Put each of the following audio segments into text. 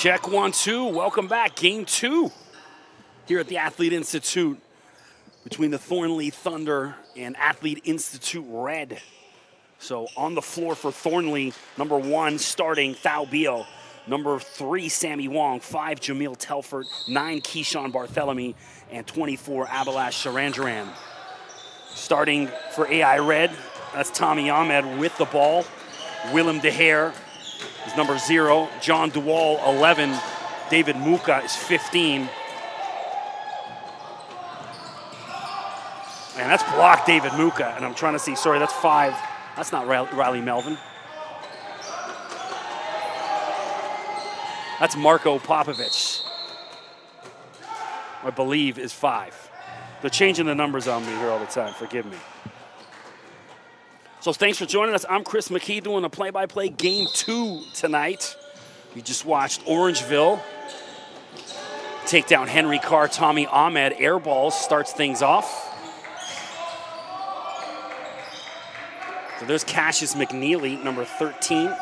Check 1, 2. Welcome back. Game 2 here at the Athlete Institute between the Thornlea Thunder and Athlete Institute Red. So on the floor for Thornlea, number 1 starting Thao Beal, number 3 Sammy Wong, 5 Jamil Telfort, 9 Keyshawn Barthélemy, and 24 Abhilash Saranjaran. Starting for AI Red, that's Tommy Ahmed with the ball. Willem De Heer is number 0. John Duwal, 11. David Muka is 15. And that's blocked David Muka, and I'm trying to see, sorry, that's 5. That's not Riley Melvin. That's Marko Popovic, I believe is 5. They're changing the numbers on me here all the time, forgive me. So thanks for joining us. I'm Chris McKee doing a play-by-play game 2 tonight. We just watched Orangeville take down Henry Carr. Tommy Ahmed airball starts things off. So there's Cassius McNeely, number 13.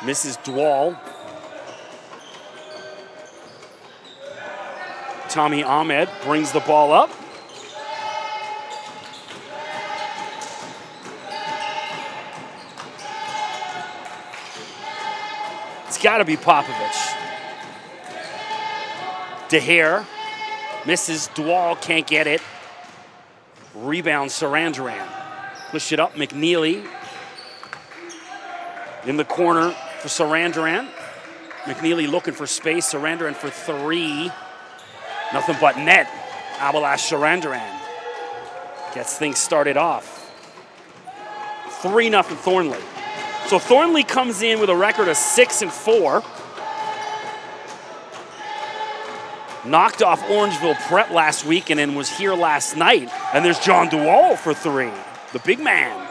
Misses Dwal. Tommy Ahmed brings the ball up. It's got to be Popovic. De Heer misses Dwal, can't get it. Rebound Saranjaran. Push it up, McNeely. In the corner for Saranjaran. McNeely looking for space, Saranjaran for 3. Nothing but net. Abhilash Saranjaran gets things started off. 3-0 Thornlea. So Thornlea comes in with a record of 6-4. Knocked off Orangeville Prep last week and then was here last night. And there's John Duwal for 3. The big man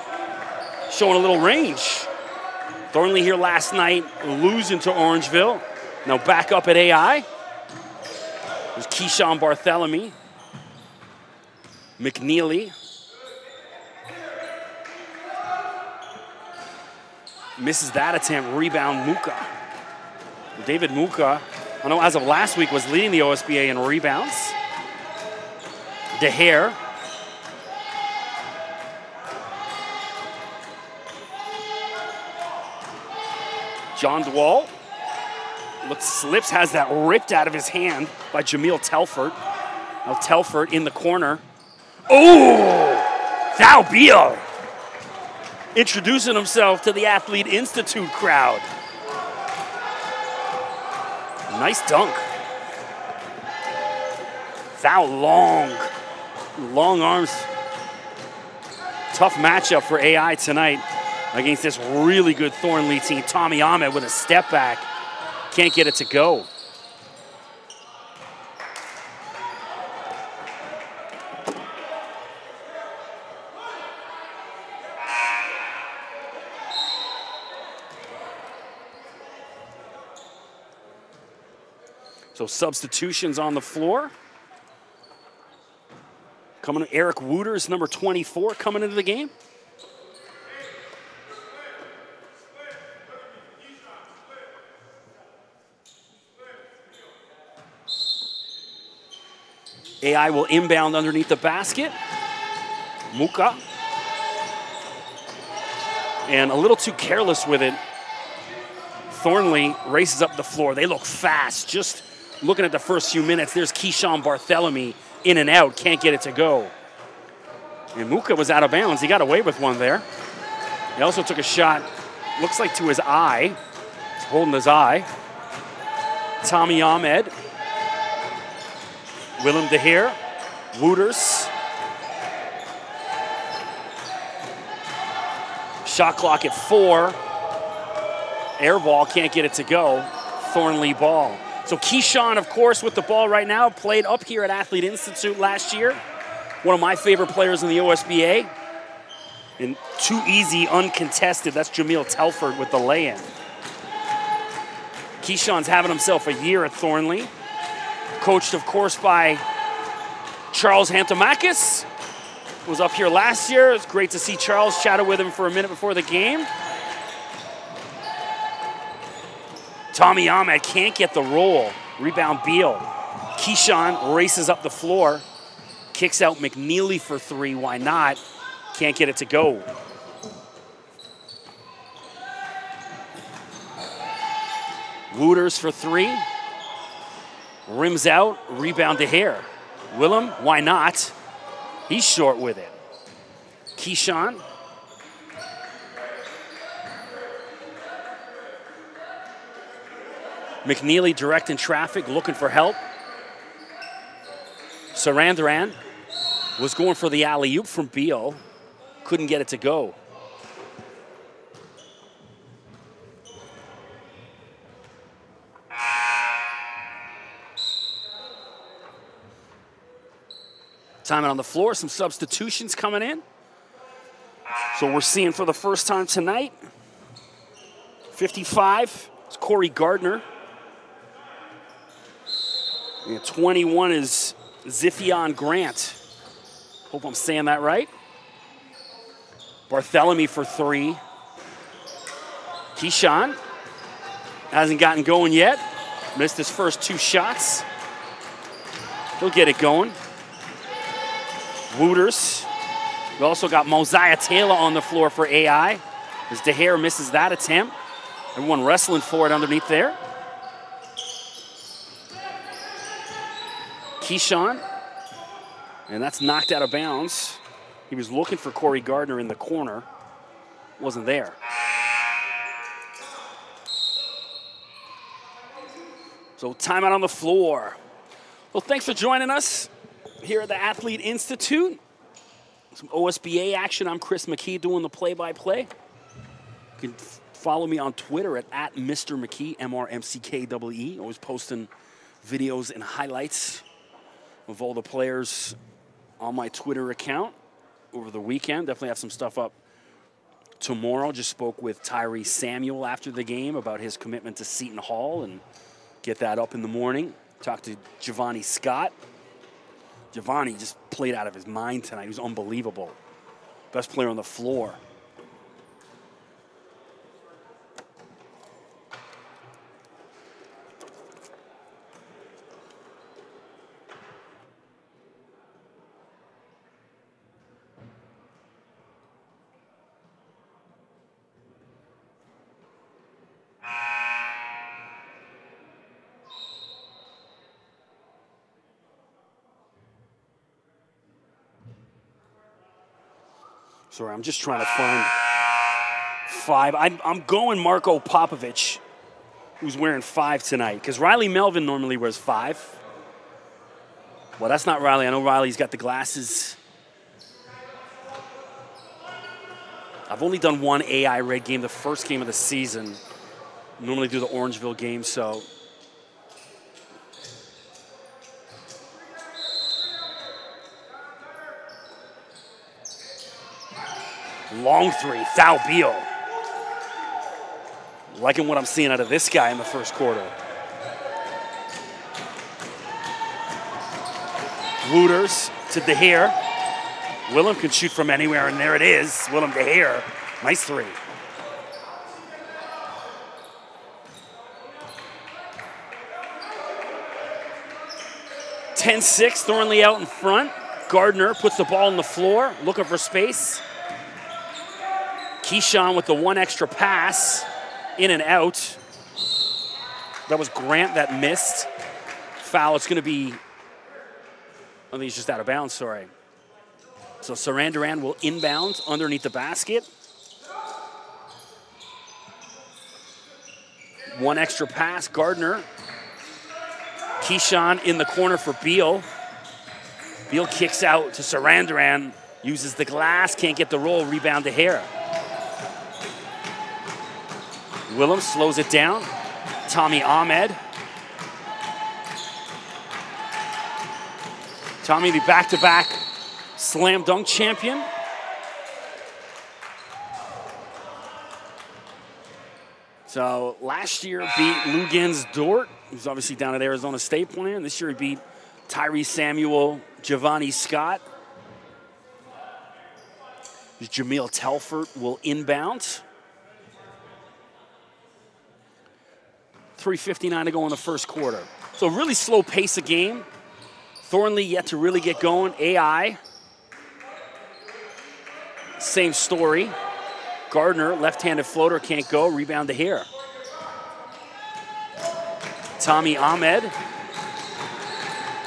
showing a little range. Thornlea here last night, losing to Orangeville. Now back up at AI. There's Keyshawn Barthélemy. McNeely. Misses that attempt, rebound Muka. David Muka, I know as of last week, was leading the OSBA in rebounds. De Heer. John Duwal. Looks, slips, has that ripped out of his hand by Jamil Telfort. Now Telfort in the corner. Oh! Thao Beal introducing himself to the Athlete Institute crowd. Nice dunk. Thao long arms. Tough matchup for AI tonight against this really good Thornlea team. Tommy Ahmed with a step back. Can't get it to go. So substitutions on the floor. Coming, Eric Wooters, number 24, coming into the game. AI will inbound underneath the basket. Muka. And a little too careless with it. Thornlea races up the floor. They look fast. Just looking at the first few minutes, there's Keyshawn Barthélemy in and out. Can't get it to go. And Muka was out of bounds. He got away with one there. He also took a shot, looks like to his eye. He's holding his eye. Tommy Ahmed. Willem De Heer, Wooters. Shot clock at 4. Air ball, can't get it to go. Thornlea ball. So Keyshawn, of course, with the ball right now, played up here at Athlete Institute last year. One of my favorite players in the OSBA. And too easy, uncontested. That's Jamil Telfort with the lay-in. Keyshawn's having himself a year at Thornlea. Coached, of course, by Charles Hantamakis. Was up here last year. It's great to see Charles. Chatted with him for a minute before the game. Tommy Ahmed can't get the roll. Rebound Beal. Keyshawn races up the floor. Kicks out McNeely for three. Why not? Can't get it to go. Wooters for three. Rims out. Rebound to Hare. Willem, why not? He's short with it. Keyshawn. McNeely directing traffic, looking for help. Sarandran was going for the alley-oop from Beal. Couldn't get it to go. Time out on the floor, some substitutions coming in. So we're seeing for the first time tonight, 55 is Corey Gardner. And 21 is Ziphion Grant. Hope I'm saying that right. Barthélemy for three. Keyshawn hasn't gotten going yet. Missed his first two shots. He'll get it going. Wooters. We also got Mosiah Taylor on the floor for AI. As DeHare misses that attempt. Everyone wrestling for it underneath there. Keyshawn. And that's knocked out of bounds. He was looking for Corey Gardner in the corner. Wasn't there. So timeout on the floor. Well, thanks for joining us here at the Athlete Institute. Some OSBA action. I'm Chris McKee doing the play-by-play. You can follow me on Twitter at Mr. McKee, MRMCKEE. Always posting videos and highlights of all the players on my Twitter account over the weekend. Definitely have some stuff up tomorrow. Just spoke with Tyree Samuel after the game about his commitment to Seton Hall and get that up in the morning. Talked to Giovanni Scott. Giovanni just played out of his mind tonight. He was unbelievable. Best player on the floor. Sorry, I'm just trying to find five. I'm going Marko Popovic, who's wearing 5 tonight, because Riley Melvin normally wears 5. Well, that's not Riley. I know Riley's got the glasses. I've only done one AI Red game, the first game of the season. Normally do the Orangeville game, so. Long three, Thao Beal. Liking what I'm seeing out of this guy in the first quarter. Wooters to DeHare. Willem can shoot from anywhere, and there it is. Willem DeHare, nice three. (10-6), Thornlea out in front. Gardner puts the ball on the floor, looking for space. Keyshawn with the one extra pass, in and out. That was Grant that missed. Foul, it's gonna be, I think he's just out of bounds, sorry. So Sarandran will inbound underneath the basket. One extra pass, Gardner. Keyshawn in the corner for Beal. Beal kicks out to Sarandran, uses the glass, can't get the roll, rebound to Hare. Willem slows it down. Tommy Ahmed. Tommy, the back-to-back slam dunk champion. So last year beat Lugens Dort, who's obviously down at Arizona State playing. This year he beat Tyree Samuel, Giovanni Scott. Jameel Telford will inbound. 3:59 to go in the first quarter. So really slow pace of game. Thornlea yet to really get going. AI, same story. Gardner, left-handed floater, can't go. Rebound to here. Tommy Ahmed.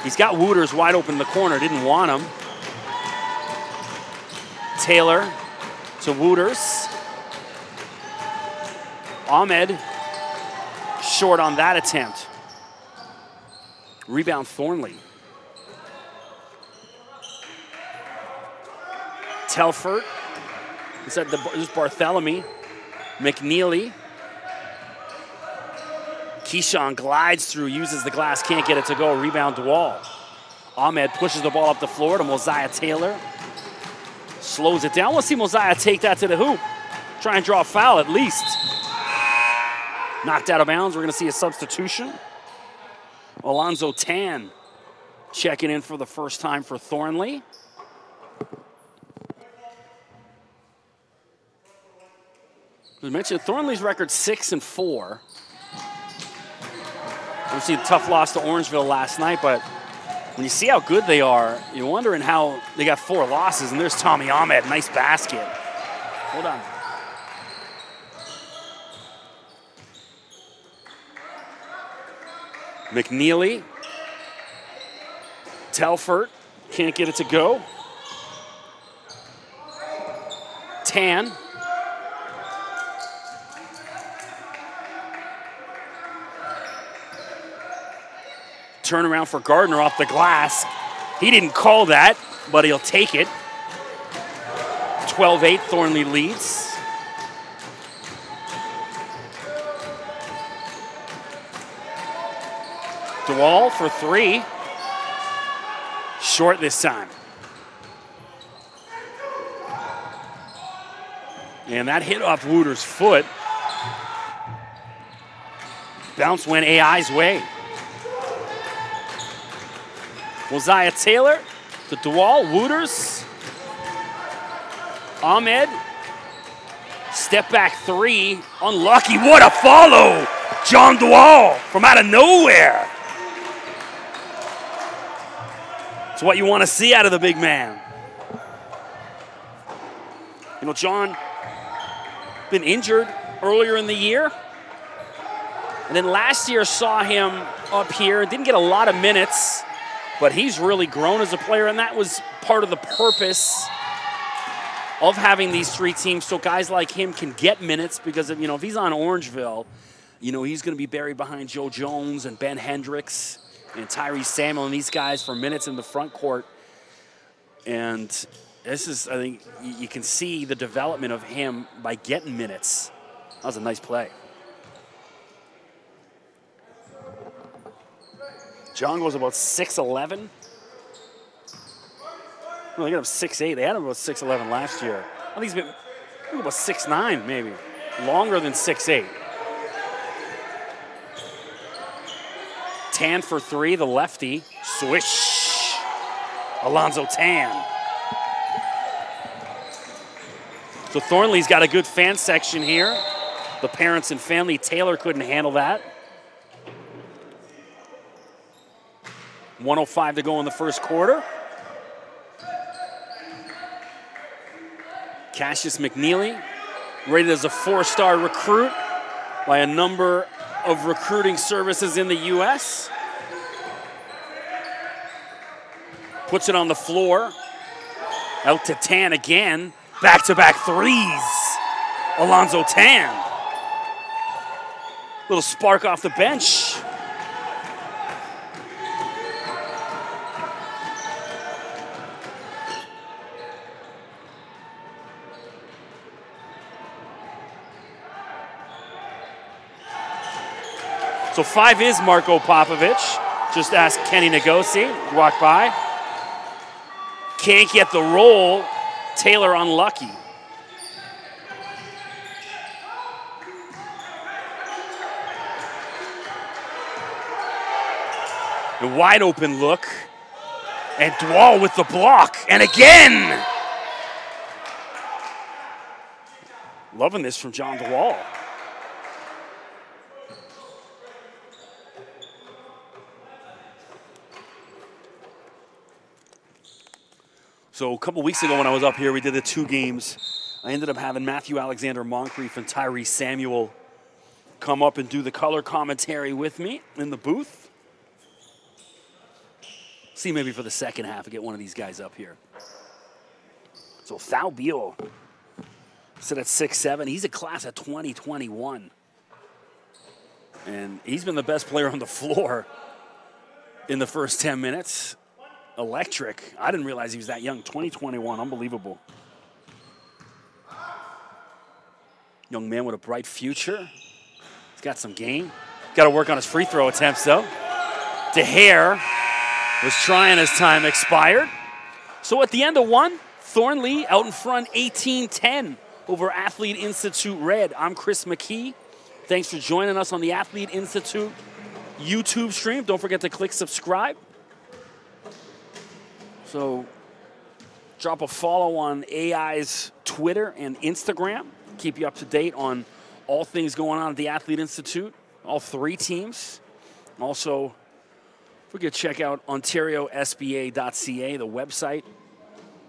He's got Wooters wide open in the corner, didn't want him. Taylor to Wooters. Ahmed short on that attempt. Rebound Thornlea. Telford. This is Barthélemy. McNeely. Keyshawn glides through, uses the glass, can't get it to go. Rebound Dewall. Ahmed pushes the ball up the floor to Mosiah Taylor. Slows it down. Let's see Mosiah take that to the hoop. Try and draw a foul at least. Knocked out of bounds. We're going to see a substitution. Alonzo Tan checking in for the first time for Thornlea. As I mentioned, Thornlea's record 6-4. Obviously, a tough loss to Orangeville last night, but when you see how good they are, you're wondering how they got 4 losses, and there's Tommy Ahmed, nice basket. Hold on. McNeely. Telford, can't get it to go. Tan. Turnaround for Gardner off the glass. He didn't call that, but he'll take it. 12-8, Thornlea leads. Dewall for 3. Short this time. And that hit off Wooters' foot. Bounce went AI's way. Mosiah Taylor to Dewall, Wooters. Ahmed, step back 3, unlucky, what a follow! John Dewall from out of nowhere. It's what you want to see out of the big man. You know, John been injured earlier in the year. And then last year saw him up here, didn't get a lot of minutes, but he's really grown as a player, and that was part of the purpose of having these 3 teams so guys like him can get minutes because, if he's on Orangeville, he's going to be buried behind Joe Jones and Ben Hendricks and Tyrese Samuel and these guys for minutes in the front court. And this is, I think, you can see the development of him by getting minutes. That was a nice play. John goes about 6'11". Well, they got him 6'8". They had him about 6'11" last year. I think he's been about 6'9", maybe. Longer than 6'8". Tan for 3, the lefty. Swish. Alonzo Tan. So Thornlea's got a good fan section here. The parents and family. Taylor couldn't handle that. 1:05 to go in the first quarter. Cassius McNeely, rated as a 4-star recruit by a number of recruiting services in the U.S. Puts it on the floor. Out to Tan again. Back-to-back threes. Alonzo Tan. Little spark off the bench. So 5 is Marko Popovic. Just ask Kenny Nagosi. Walk by. Can't get the roll. Taylor unlucky. A wide open look. And Dewall with the block. And again. Loving this from John Dewall. So a couple weeks ago when I was up here, we did the 2 games. I ended up having Matthew Alexander Moncrief and Tyree Samuel come up and do the color commentary with me in the booth. See, maybe for the second half, I get one of these guys up here. So Thalbio, sit at 6'7". He's a class of 2021. And he's been the best player on the floor in the first 10 minutes. Electric. I didn't realize he was that young. 2021, unbelievable. Young man with a bright future. He's got some game. Got to work on his free throw attempts, though. DeHare was trying as time expired. So at the end of one, Thornlea out in front 18-10 over Athlete Institute Red. I'm Chris McKee. Thanks for joining us on the Athlete Institute YouTube stream. Don't forget to click subscribe. So drop a follow on AI's Twitter and Instagram. Keep you up to date on all things going on at the Athlete Institute, all 3 teams. Also, if we could check out OntarioSBA.ca, the website.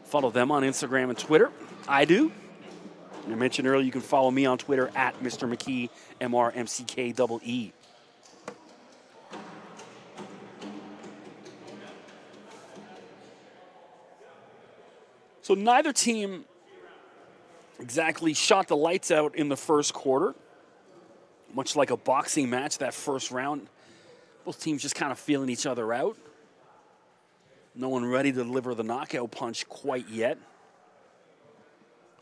Follow them on Instagram and Twitter. I do. And I mentioned earlier you can follow me on Twitter at Mr. McKee, MRMCKEE. So neither team exactly shot the lights out in the first quarter. Much like a boxing match, that first round, both teams just kind of feeling each other out. No one ready to deliver the knockout punch quite yet.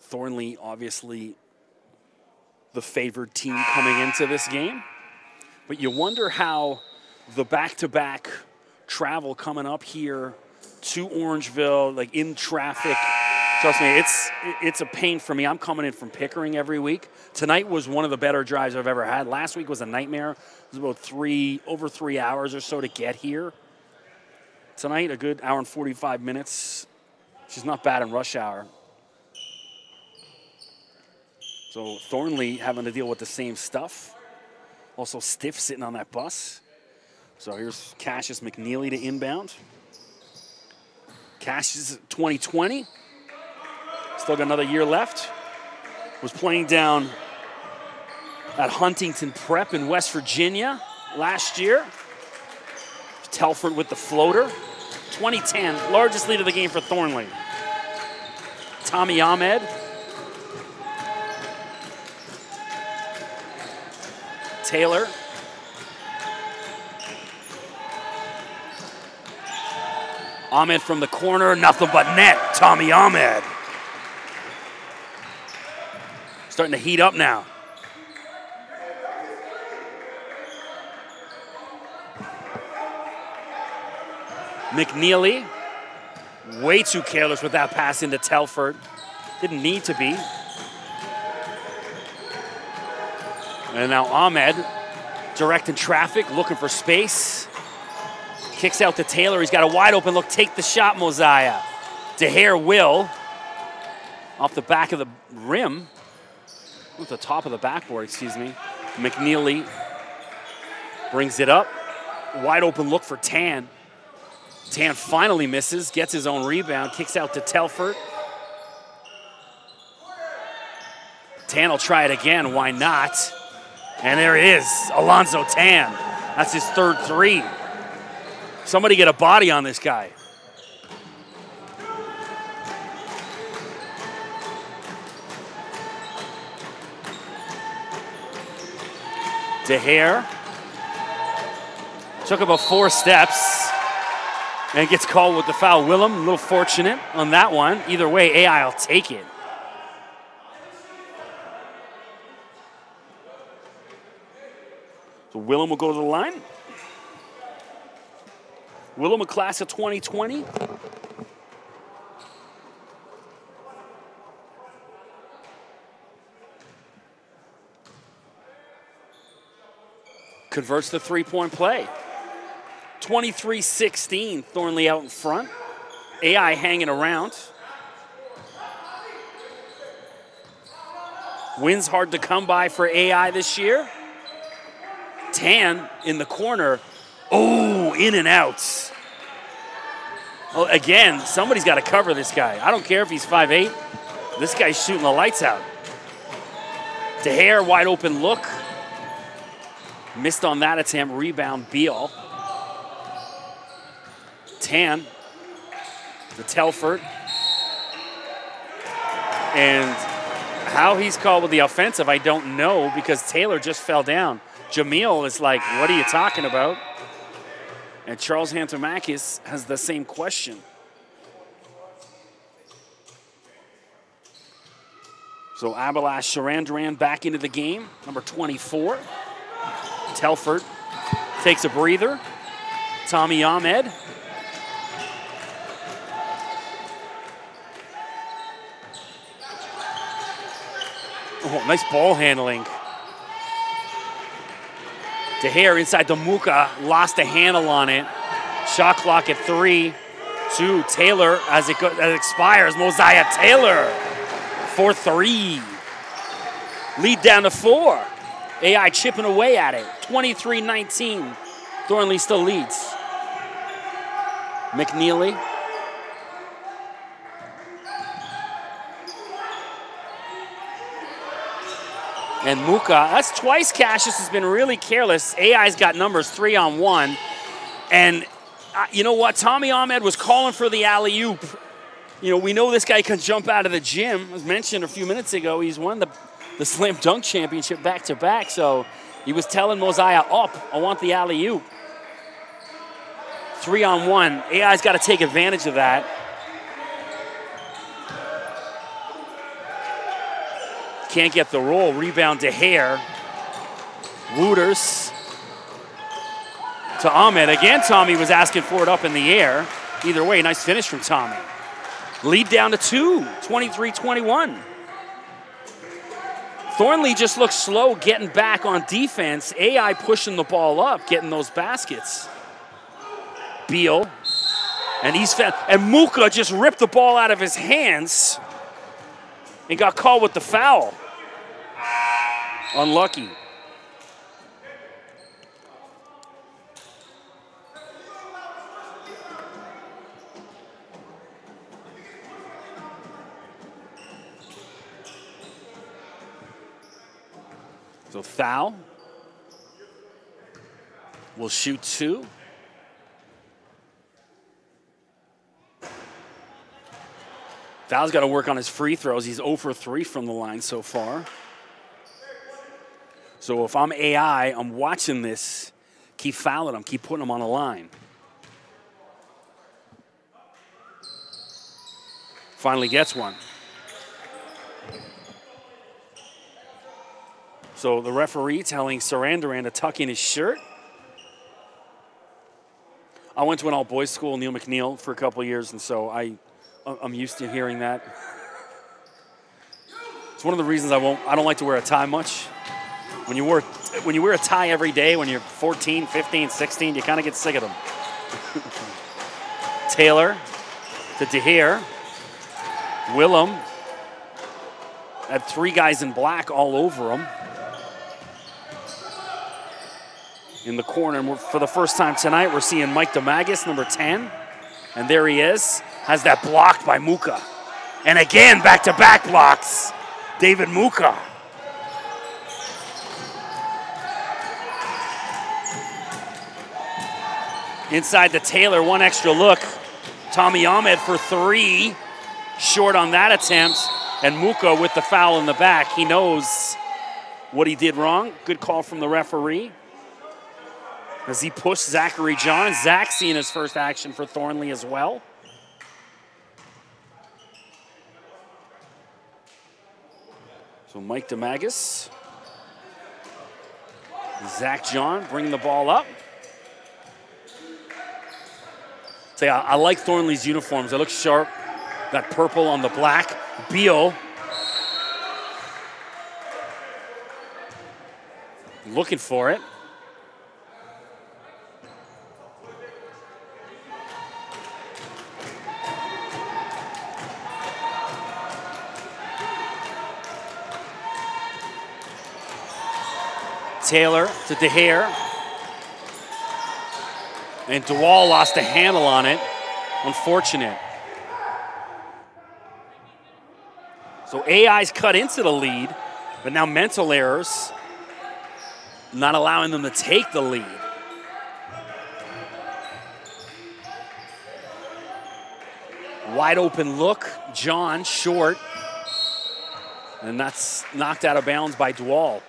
Thornlea, obviously, the favored team coming into this game. But you wonder how the back-to-back travel coming up here to Orangeville, like in traffic. Trust me, it's a pain for me. I'm coming in from Pickering every week. Tonight was one of the better drives I've ever had. Last week was a nightmare. It was about over 3 hours or so to get here. Tonight, a good hour and 45 minutes. She's not bad in rush hour. So Thornlea having to deal with the same stuff. Also Stiff sitting on that bus. So here's Cassius McNeely to inbound. Cassius 2020. Still got another year left. Was playing down at Huntington Prep in West Virginia last year. Telford with the floater. 2010, largest lead of the game for Thornlea. Tommy Ahmed. Taylor. Ahmed from the corner, nothing but net. Tommy Ahmed. Starting to heat up now. McNeely, way too careless with that pass into Telford. Didn't need to be. And now Ahmed, directing traffic, looking for space. Kicks out to Taylor. He's got a wide open look. Take the shot, Mosiah. DeHare will. Off the back of the rim. Off the top of the backboard, excuse me. McNeely brings it up. Wide open look for Tan. Tan finally misses, gets his own rebound, kicks out to Telford. Tan will try it again, why not? And there it is, Alonzo Tan. That's his third 3. Somebody get a body on this guy. DeHare took about 4 steps and gets called with the foul. Willem, a little fortunate on that one. Either way, AI will take it. So Willem will go to the line. Willem, a class of 2020. Converts the three-point play. 23-16, Thornlea out in front. AI hanging around. Wins hard to come by for AI this year. Tan in the corner. Oh, in and out. Oh, again, somebody's got to cover this guy. I don't care if he's 5'8". This guy's shooting the lights out. DeHare, wide open look. Missed on that attempt. Rebound, Beal. Tan to Telford. And how he's called with the offensive, I don't know, because Taylor just fell down. Jamil is like, what are you talking about? And Charles Hantomakis has the same question. So Abalash Sarandaran back into the game, number 24. Telford takes a breather. Tommy Ahmed. Oh, nice ball handling. DeHare inside the Muka, lost a handle on it. Shot clock at 3. 2, Taylor as it expires. Mosiah Taylor for 3. Lead down to 4. AI chipping away at it. 23-19. Thornlea still leads. McNeely. And Muka, that's twice Cassius has been really careless. AI's got numbers 3-on-1. And you know what? Tommy Ahmed was calling for the alley-oop. You know, we know this guy can jump out of the gym. As mentioned a few minutes ago, he's won the slam dunk championship back-to-back. So he was telling Mosiah, up, I want the alley-oop. 3-on-1. AI's got to take advantage of that. Can't get the roll. Rebound to DeHare. Wooters to Ahmed. Again, Tommy was asking for it up in the air. Either way, nice finish from Tommy. Lead down to 2, 23-21. Thornlea just looks slow getting back on defense. AI pushing the ball up, getting those baskets. Beal. And Muka just ripped the ball out of his hands and got called with the foul. Unlucky. So foul. Will shoot 2. Foul's got to work on his free throws. He's 0 for 3 from the line so far. So if I'm AI, I'm watching this, keep fouling him, keep putting him on the line. Finally gets one. So the referee telling Sarandaran to tuck in his shirt. I went to an all-boys school, Neil McNeil, for a couple of years, and so I'm used to hearing that. It's one of the reasons I don't like to wear a tie much. When you wear a tie every day, when you're 14, 15, 16, you kind of get sick of them. Taylor to DeHare. Willem had 3 guys in black all over him. In the corner, for the first time tonight, we're seeing Mike DeMagus, number 10. And there he is. Has that blocked by Muka. And again, back-to-back blocks. David Muka. Inside to Taylor, one extra look. Tommy Ahmed for 3. Short on that attempt. And Muka with the foul in the back. He knows what he did wrong. Good call from the referee. As he pushed Zachary John. Zach seeing his first action for Thornlea as well. So Mike DeMagus. Zach John bringing the ball up. Say, I like Thornlea's uniforms. They look sharp. Got purple on the black. Beal. Looking for it. Taylor to DeHare. And DeWall lost a handle on it. Unfortunate. So AI's cut into the lead, but now mental errors not allowing them to take the lead. Wide open look, John short, and that's knocked out of bounds by Dwal.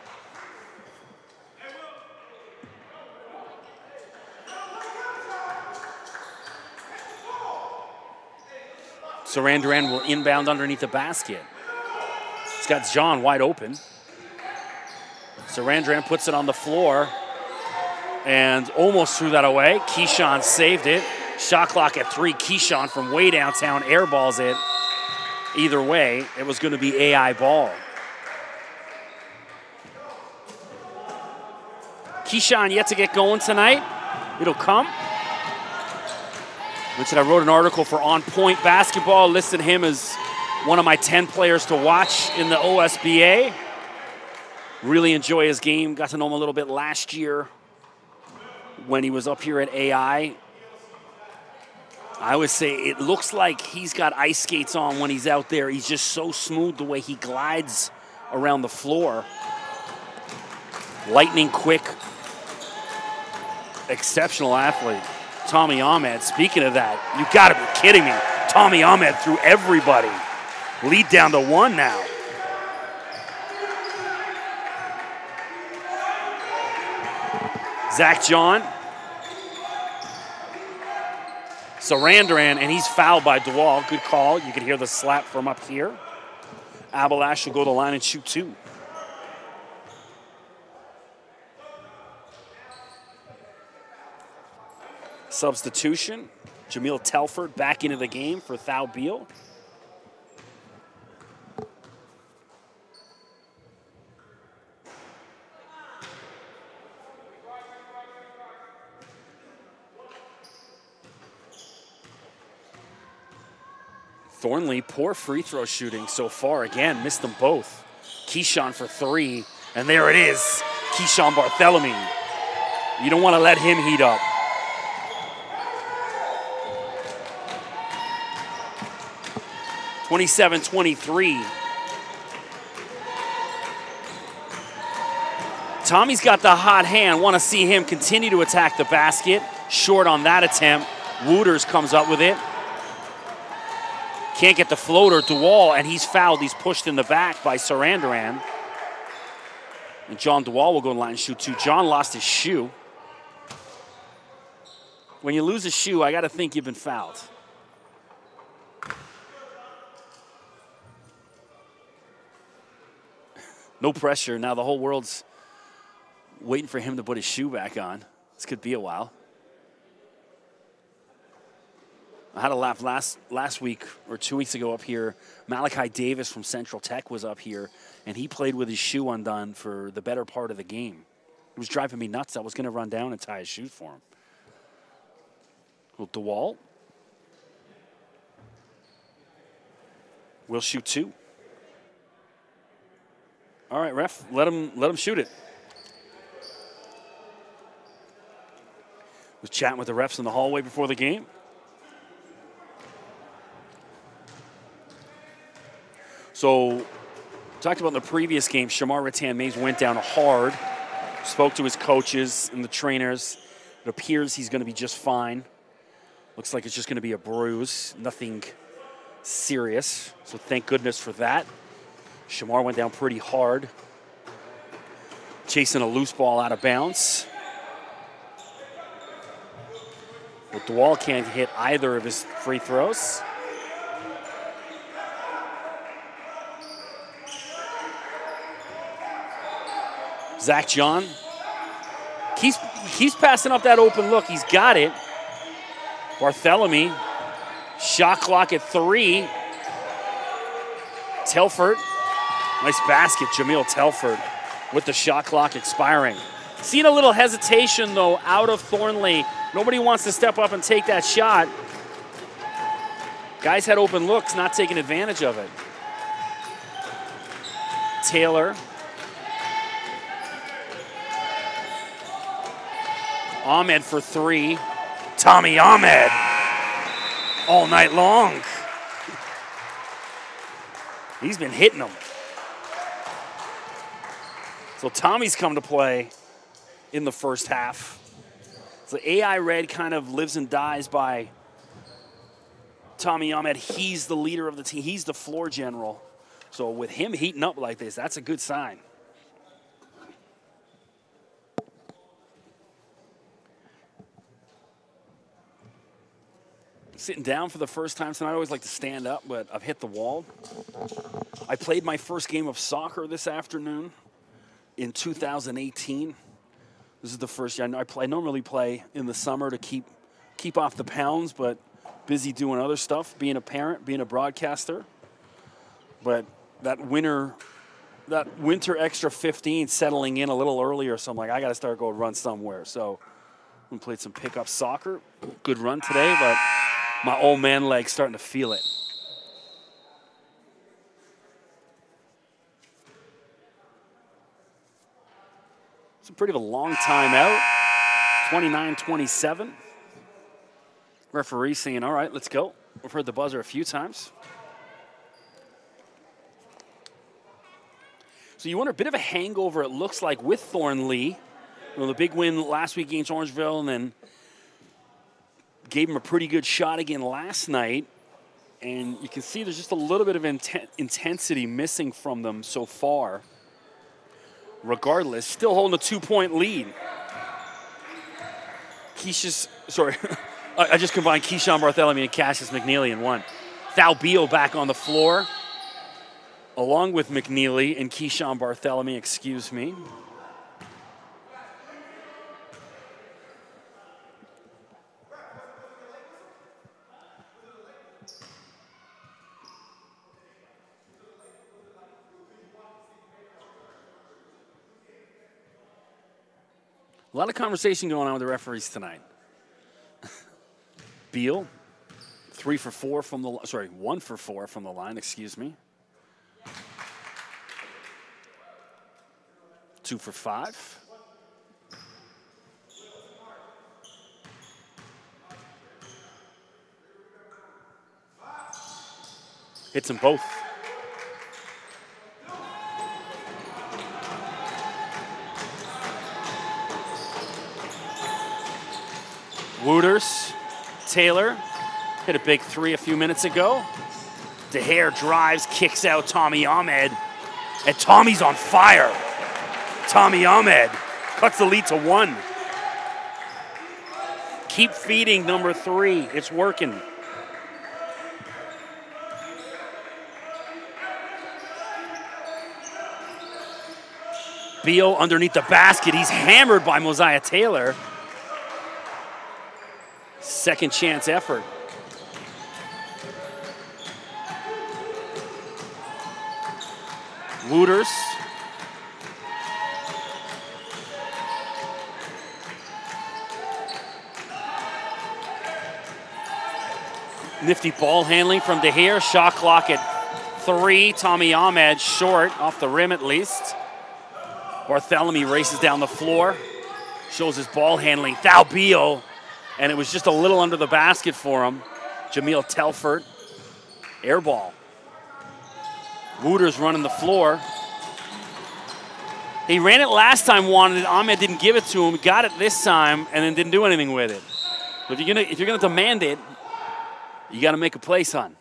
Sarandaran will inbound underneath the basket. He's got John wide open. Sarandaran puts it on the floor and almost threw that away. Keyshawn saved it. Shot clock at 3. Keyshawn from way downtown airballs it. Either way, it was going to be AI ball. Keyshawn yet to get going tonight. It'll come. Mentioned I wrote an article for On Point Basketball, listed him as one of my 10 players to watch in the OSBA. Really enjoy his game. Got to know him a little bit last year when he was up here at AI. I would say it looks like he's got ice skates on when he's out there. He's just so smooth the way he glides around the floor. Lightning quick, exceptional athlete. Tommy Ahmed, speaking of that, you gotta be kidding me. Tommy Ahmed threw everybody. Lead down to 1 now. Zach John. Sarandaran, and he's fouled by Dwal. Good call. You can hear the slap from up here. Abalash will go to the line and shoot 2. Substitution. Jameel Telford back into the game for Thao Beal. Thornlea, poor free throw shooting so far. Again, missed them both. Keyshawn for 3, and there it is. Keyshawn Bartholomew. You don't want to let him heat up. (27-23). Tommy's got the hot hand. Want to see him continue to attack the basket. Short on that attempt. Wooters comes up with it. Can't get the floater. Dwal, and he's fouled. He's pushed in the back by Sarandaran. And John Dwal will go in line and shoot 2. John lost his shoe. When you lose a shoe, I got to think you've been fouled. No pressure. Now the whole world's waiting for him to put his shoe back on. This could be a while. I had a laugh last week or 2 weeks ago up here. Malachi Davis from Central Tech was up here, and he played with his shoe undone for the better part of the game. It was driving me nuts. I was going to run down and tie his shoe for him. Well, DeWalt will shoot 2. All right, ref, let him shoot it. Was chatting with the refs in the hallway before the game. So, talked about in the previous game, Shamar Rattan-Mays went down hard, spoke to his coaches and the trainers. It appears he's going to be just fine. Looks like it's just going to be a bruise, nothing serious. So thank goodness for that. Shamar went down pretty hard, chasing a loose ball out of bounds. Well, Dwal can't hit either of his free throws. Zach John keeps passing up that open look. He's got it. Bartholomew, shot clock at 3. Telford, nice basket, Jameel Telford with the shot clock expiring. Seen a little hesitation though out of Thornlea. Nobody wants to step up and take that shot. Guys had open looks, not taking advantage of it. Taylor. Ahmed for 3. Tommy Ahmed. all night long. He's been hitting them. So Tommy's come to play in the first half. So AI Red kind of lives and dies by Tommy Ahmed. He's the leader of the team. He's the floor general. So with him heating up like this, that's a good sign. Sitting down for the first time tonight. I always like to stand up, but I've hit the wall. I played my first game of soccer this afternoon in 2018. This is the first year. I normally play in the summer to keep off the pounds, but busy doing other stuff, being a parent, being a broadcaster. But that winter extra 15 settling in a little earlier, so I'm like, I got to start going run somewhere. So I played some pickup soccer. Good run today, but my old man leg's starting to feel it. It's a pretty of a long timeout. 29-27. Referee saying, all right, let's go. We've heard the buzzer a few times. So you wonder, a bit of a hangover, it looks like, with Thornlea. You know, the big win last week against Orangeville, and then gave him a pretty good shot again last night. And you can see there's just a little bit of intensity missing from them so far. Regardless, still holding a 2-point lead. I just combined Keyshawn Barthélemy and Cassius McNeely in one. Thalbio back on the floor, along with McNeely and Keyshawn Barthélemy, excuse me. A lot of conversation going on with the referees tonight. Beal, 1 for 4 from the line, excuse me. 2 for 5. Hits them both. Wooters, Taylor hit a big 3 a few minutes ago. DeHare drives, kicks out Tommy Ahmed, and Tommy's on fire. Tommy Ahmed cuts the lead to 1. Keep feeding number 3. It's working. Beal underneath the basket. He's hammered by Mosiah Taylor. Second chance effort. Wooters. Nifty ball handling from DeHare. Shot clock at 3. Tommy Ahmed short, off the rim at least. Barthélemy races down the floor. Shows his ball handling. Thalbio. And it was just a little under the basket for him. Jameel Telford, air ball. Wooters running the floor. He ran it last time, wanted it. Ahmed didn't give it to him. Got it this time, and then didn't do anything with it. But if you're gonna demand it, you got to make a play, son.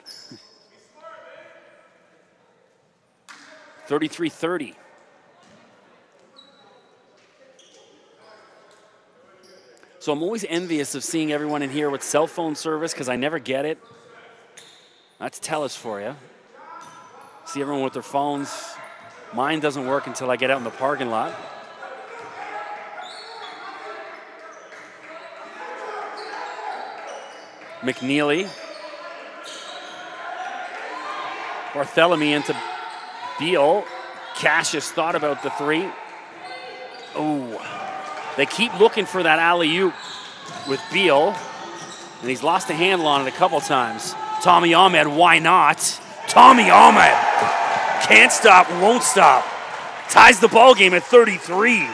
33-30. So I'm always envious of seeing everyone in here with cell phone service because I never get it. That's TELUS for you. See everyone with their phones. Mine doesn't work until I get out in the parking lot. McNeely. Barthélemy into Beal. Cassius thought about the 3. Oh. They keep looking for that alley-oop with Beal, and he's lost a handle on it a couple times. Tommy Ahmed, why not? Tommy Ahmed can't stop, won't stop. Ties the ball game at 33.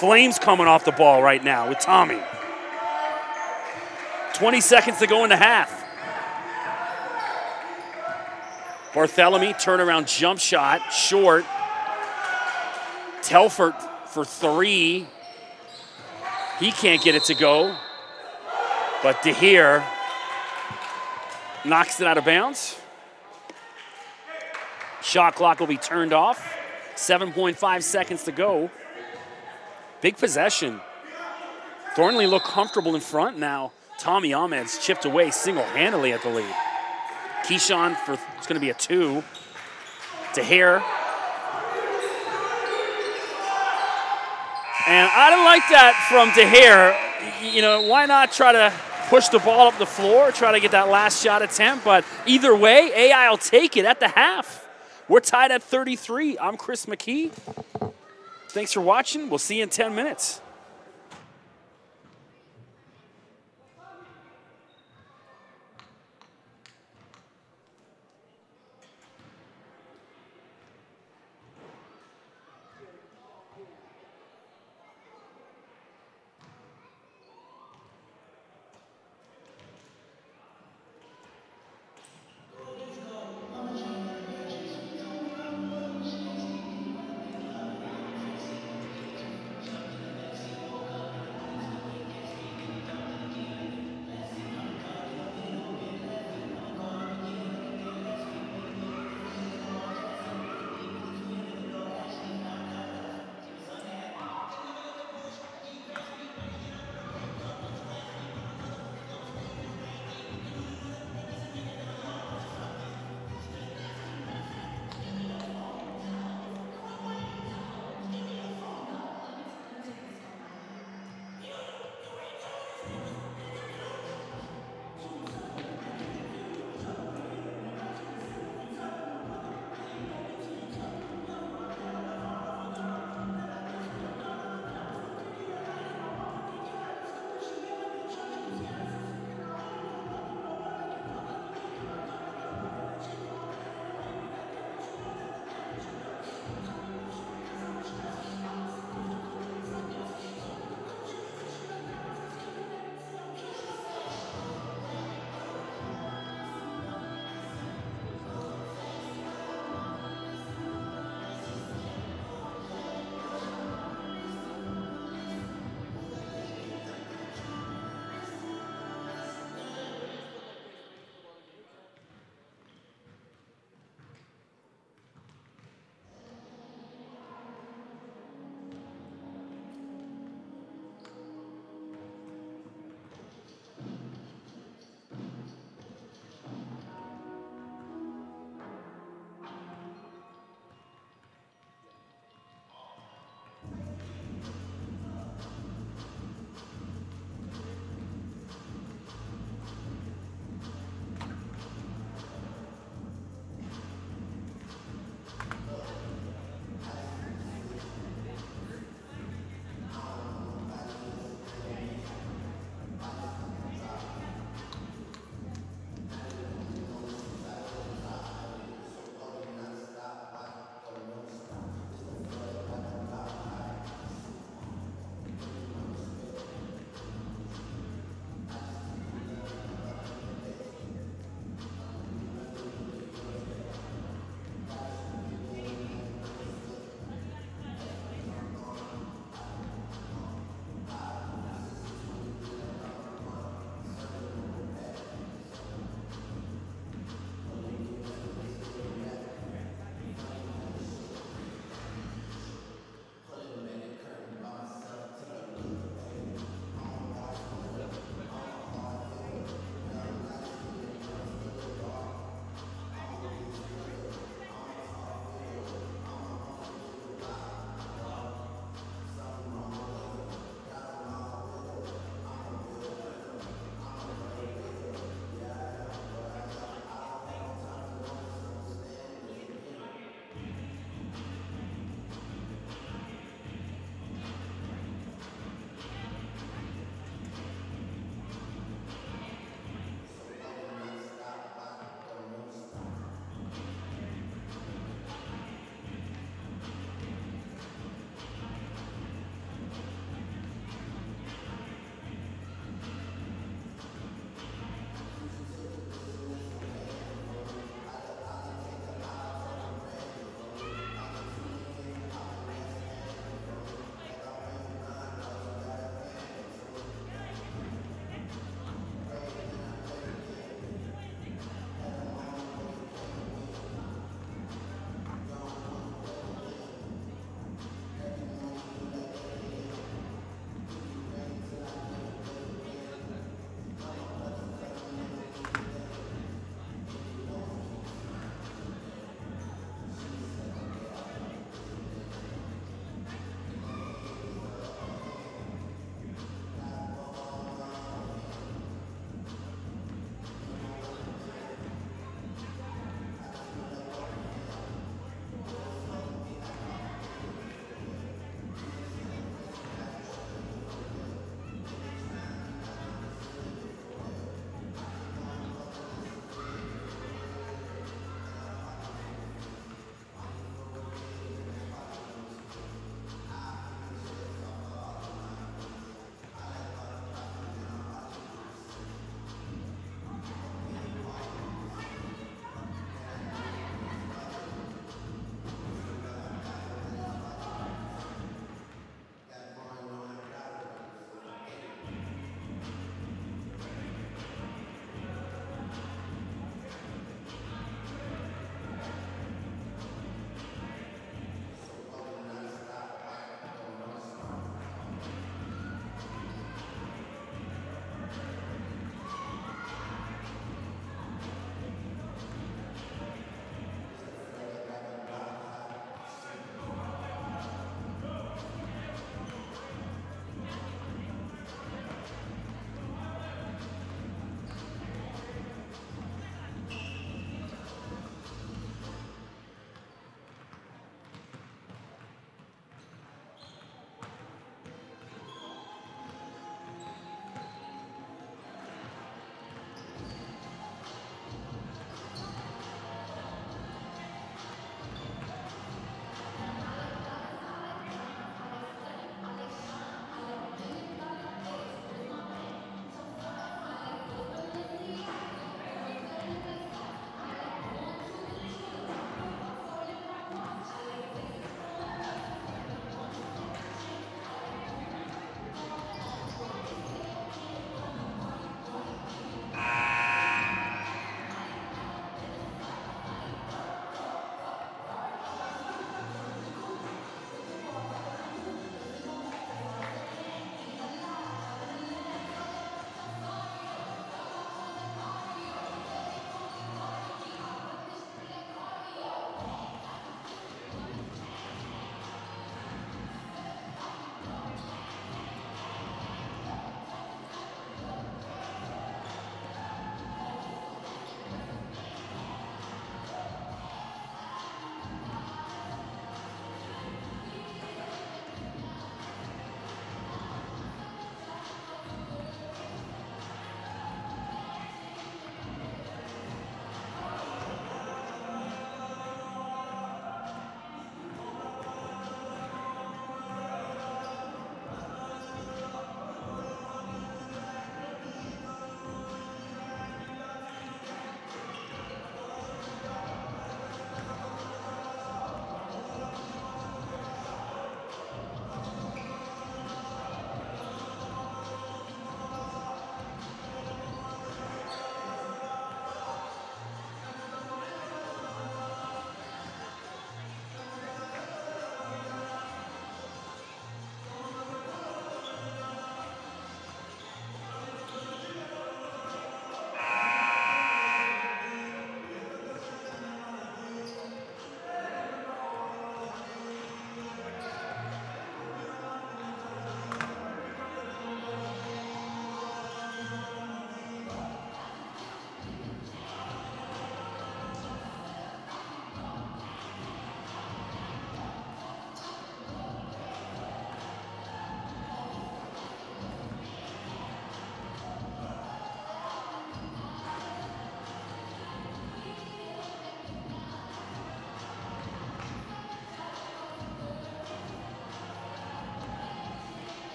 Flames coming off the ball right now with Tommy. 20 seconds to go in the half. Barthélemy, turnaround jump shot, short. Telford for three. He can't get it to go. But DeHere knocks it out of bounds. Shot clock will be turned off. 7.5 seconds to go. Big possession. Thornlea looked comfortable in front now. Tommy Ahmed's chipped away single-handedly at the lead. Keyshawn for, it's going to be a 2. DeHere. And I didn't like that from DeHere. You know, why not try to push the ball up the floor, try to get that last shot attempt? But either way, AI will take it at the half. We're tied at 33. I'm Chris McKee. Thanks for watching. We'll see you in 10 minutes.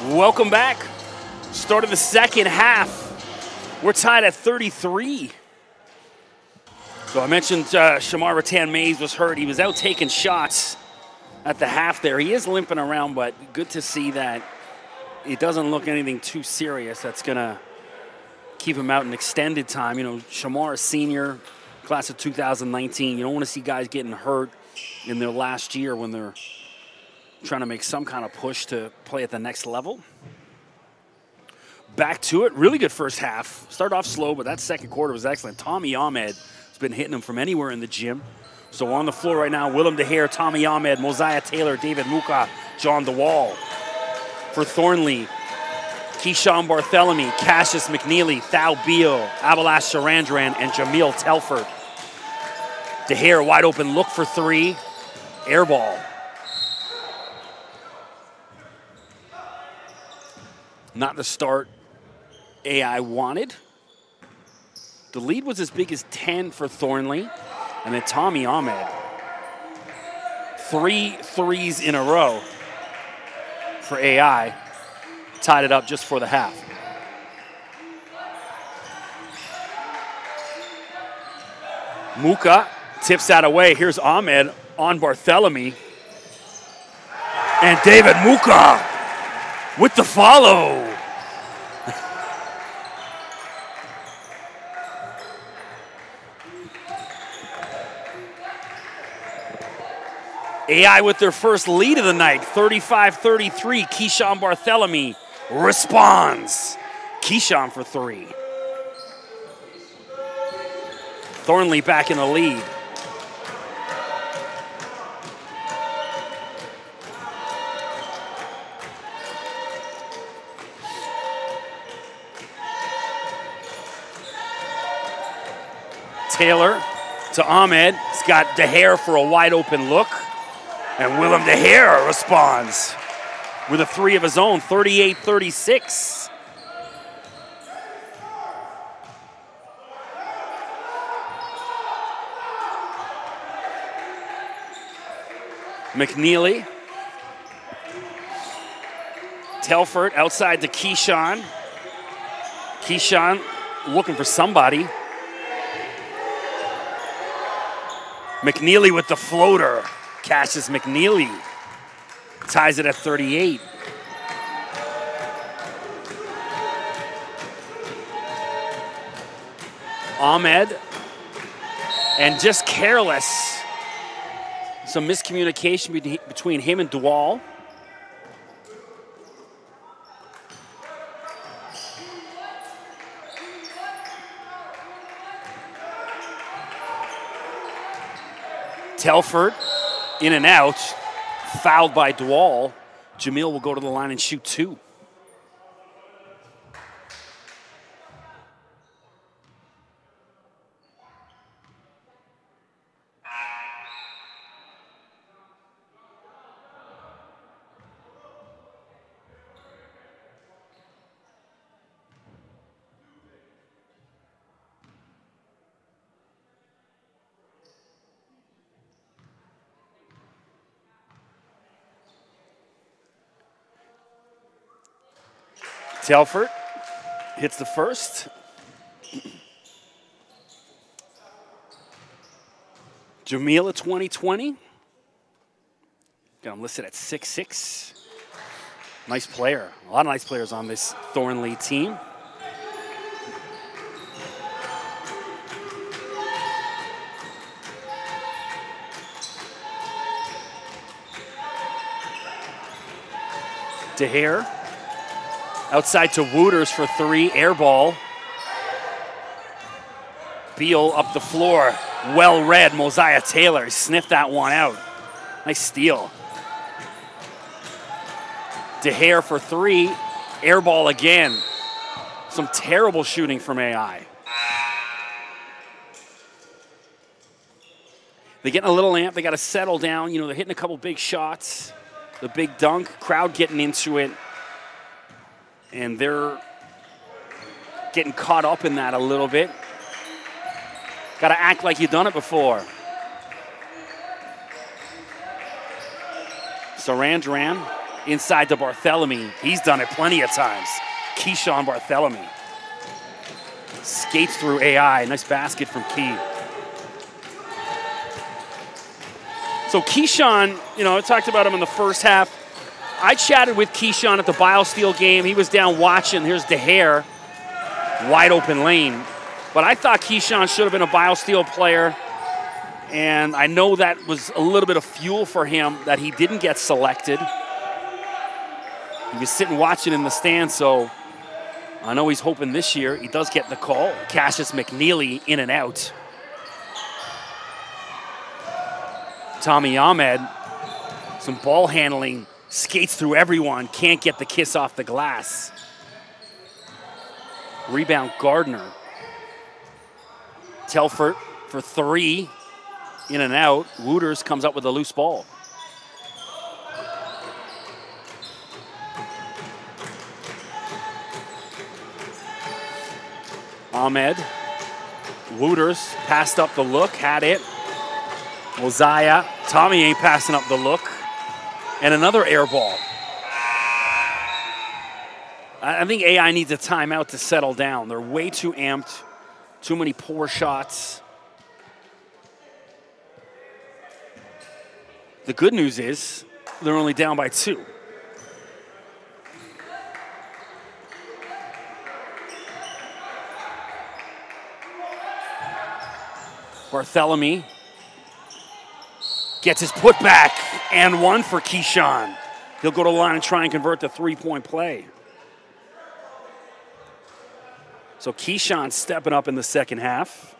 Welcome back. Start of the second half. We're tied at 33. So I mentioned Shamar Rattan-Mays was hurt. He was out taking shots at the half there. He is limping around, but good to see that it doesn't look anything too serious that's going to keep him out in extended time. You know, Shamar, senior, class of 2019. You don't want to see guys getting hurt in their last year when they're trying to make some kind of push to play at the next level. Back to it. Really good first half. Started off slow, but that second quarter was excellent. Tommy Ahmed has been hitting him from anywhere in the gym. So on the floor right now, Willem DeHare, Tommy Ahmed, Mosiah Taylor, David Muka, John DeWall. For Thornlea, Keyshawn Barthélemy, Cassius McNeely, Thao Beal, Abalash Sarandran, and Jameel Telford. DeHare wide open, look for three, air ball. Not the start AI wanted. The lead was as big as 10 for Thornlea. And then Tommy Ahmed. 3 threes in a row for AI. Tied it up just for the half. Muka tips that away. Here's Ahmed on Barthélemy. And David Muka with the follow. AI with their first lead of the night, 35-33. Keyshawn Barthélemy responds. Keyshawn for three. Thornlea back in the lead. Taylor to Ahmed. He's got DeHare for a wide open look. And Willem DeHare responds with a three of his own, 38-36. McNeely. Telford outside to Keyshawn. Keyshawn looking for somebody. McNeely with the floater. Cassius McNeely ties it at 38. Ahmed, and just careless. Some miscommunication between him and DeWall. Telford. In and out, fouled by DeWall. Jameel will go to the line and shoot two. Telford hits the first. Jameel at 2020. Got him listed at 6'6". Nice player. A lot of nice players on this Thornlea team. DeHare. Outside to Wooters for three, air ball. Beal up the floor, well read. Mosiah Taylor sniffed that one out. Nice steal. DeHare for three, air ball again. Some terrible shooting from AI. They're getting a little amped. They got to settle down. You know, they're hitting a couple big shots. The big dunk, crowd getting into it. And they're getting caught up in that a little bit. Got to act like you've done it before. Sarandran inside to Barthélemy. He's done it plenty of times. Keyshawn Barthélemy skates through AI. Nice basket from Key. So Keyshawn, you know, I talked about him in the first half. I chatted with Keyshawn at the BioSteel game. He was down watching. Here's DeHare, wide open lane. But I thought Keyshawn should have been a BioSteel player. And I know that was a little bit of fuel for him that he didn't get selected. He was sitting watching in the stands, so I know he's hoping this year he does get the call. Cassius McNeely in and out. Tommy Ahmed, some ball handling, skates through everyone, can't get the kiss off the glass. Rebound Gardner. Telford for three, in and out. Wooters comes up with a loose ball. Ahmed, Wooters passed up the look, had it. Mosiah, Tommy ain't passing up the look. And another air ball. I think AI needs a timeout to settle down. They're way too amped, too many poor shots. The good news is they're only down by 2. Barthélemy gets his putback and one for Keyshawn. He'll go to the line and try and convert the three-point play. So Keyshawn stepping up in the second half.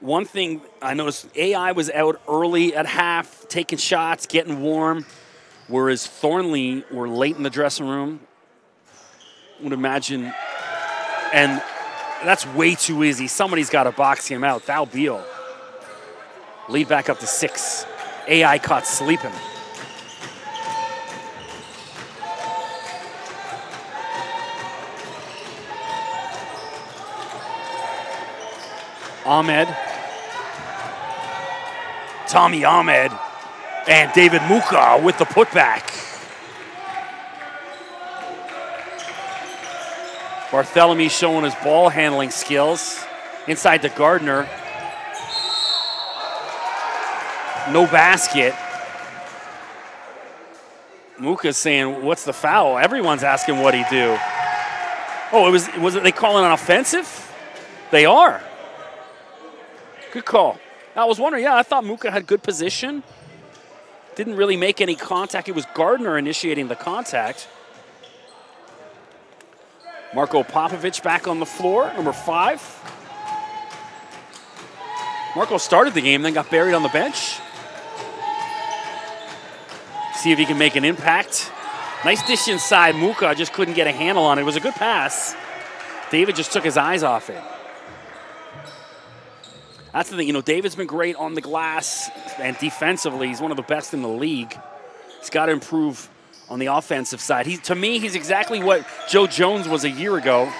One thing I noticed, AI was out early at half, taking shots, getting warm, whereas Thornlea were late in the dressing room. I would imagine, and that's way too easy. Somebody's got to box him out. Thal Beal. Lead back up to 6. AI caught sleeping. Ahmed. Tommy Ahmed. And David Muka with the putback. Barthélemy showing his ball handling skills. Inside to Gardner. No basket. Muka's saying, what's the foul? Everyone's asking what he do. Oh, was it they calling an offensive? They are. Good call. I was wondering, yeah, I thought Muka had good position. Didn't really make any contact. It was Gardner initiating the contact. Marko Popovic back on the floor, number 5. Marko started the game, then got buried on the bench. See if he can make an impact. Nice dish inside. Muka just couldn't get a handle on it. It was a good pass. David just took his eyes off it. That's the thing, you know, David's been great on the glass, and defensively, he's one of the best in the league. He's got to improve on the offensive side. To me, he's exactly what Joe Jones was a year ago.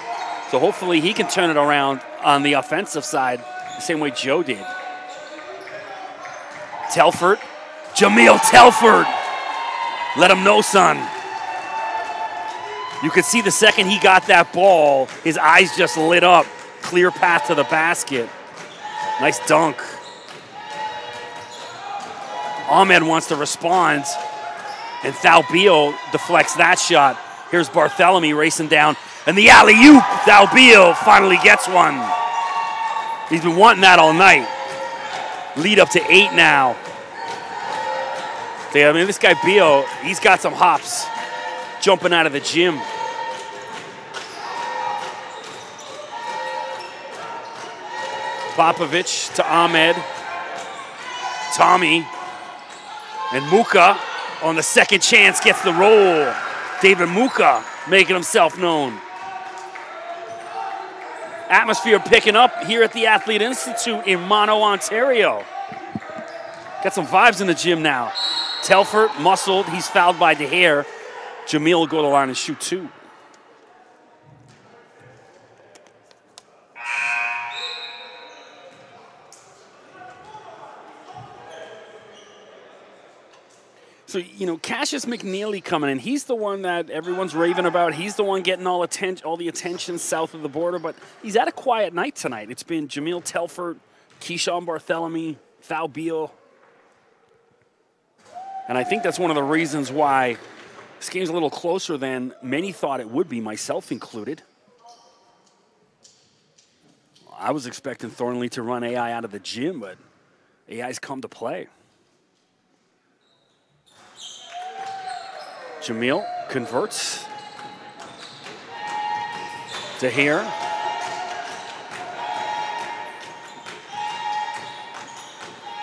So hopefully he can turn it around on the offensive side the same way Joe did. Telford. Jameel Telford. Let him know, son. You could see the second he got that ball, his eyes just lit up. Clear path to the basket. Nice dunk. Ahmed wants to respond, and Thal Beal deflects that shot. Here's Barthélemy racing down, and the alley-oop. Thal Beal finally gets one. He's been wanting that all night. Lead up to 8 now. I mean, this guy Beal, he's got some hops jumping out of the gym. Popovic to Ahmed. Tommy. And Muka on the second chance gets the roll. David Muka making himself known. Atmosphere picking up here at the Athlete Institute in Mono, Ontario. Got some vibes in the gym now. Telford, muscled, he's fouled by DeHare. Jameel will go to the line and shoot 2. So, you know, Cassius McNeely coming in. He's the one that everyone's raving about. He's the one getting all the attention south of the border. But he's had a quiet night tonight. It's been Jamil Telford, Keyshawn Barthélemy, Thao Beal. And I think that's one of the reasons why this game's a little closer than many thought it would be, myself included. I was expecting Thornlea to run AI out of the gym, but AI's come to play. Jamil converts to here.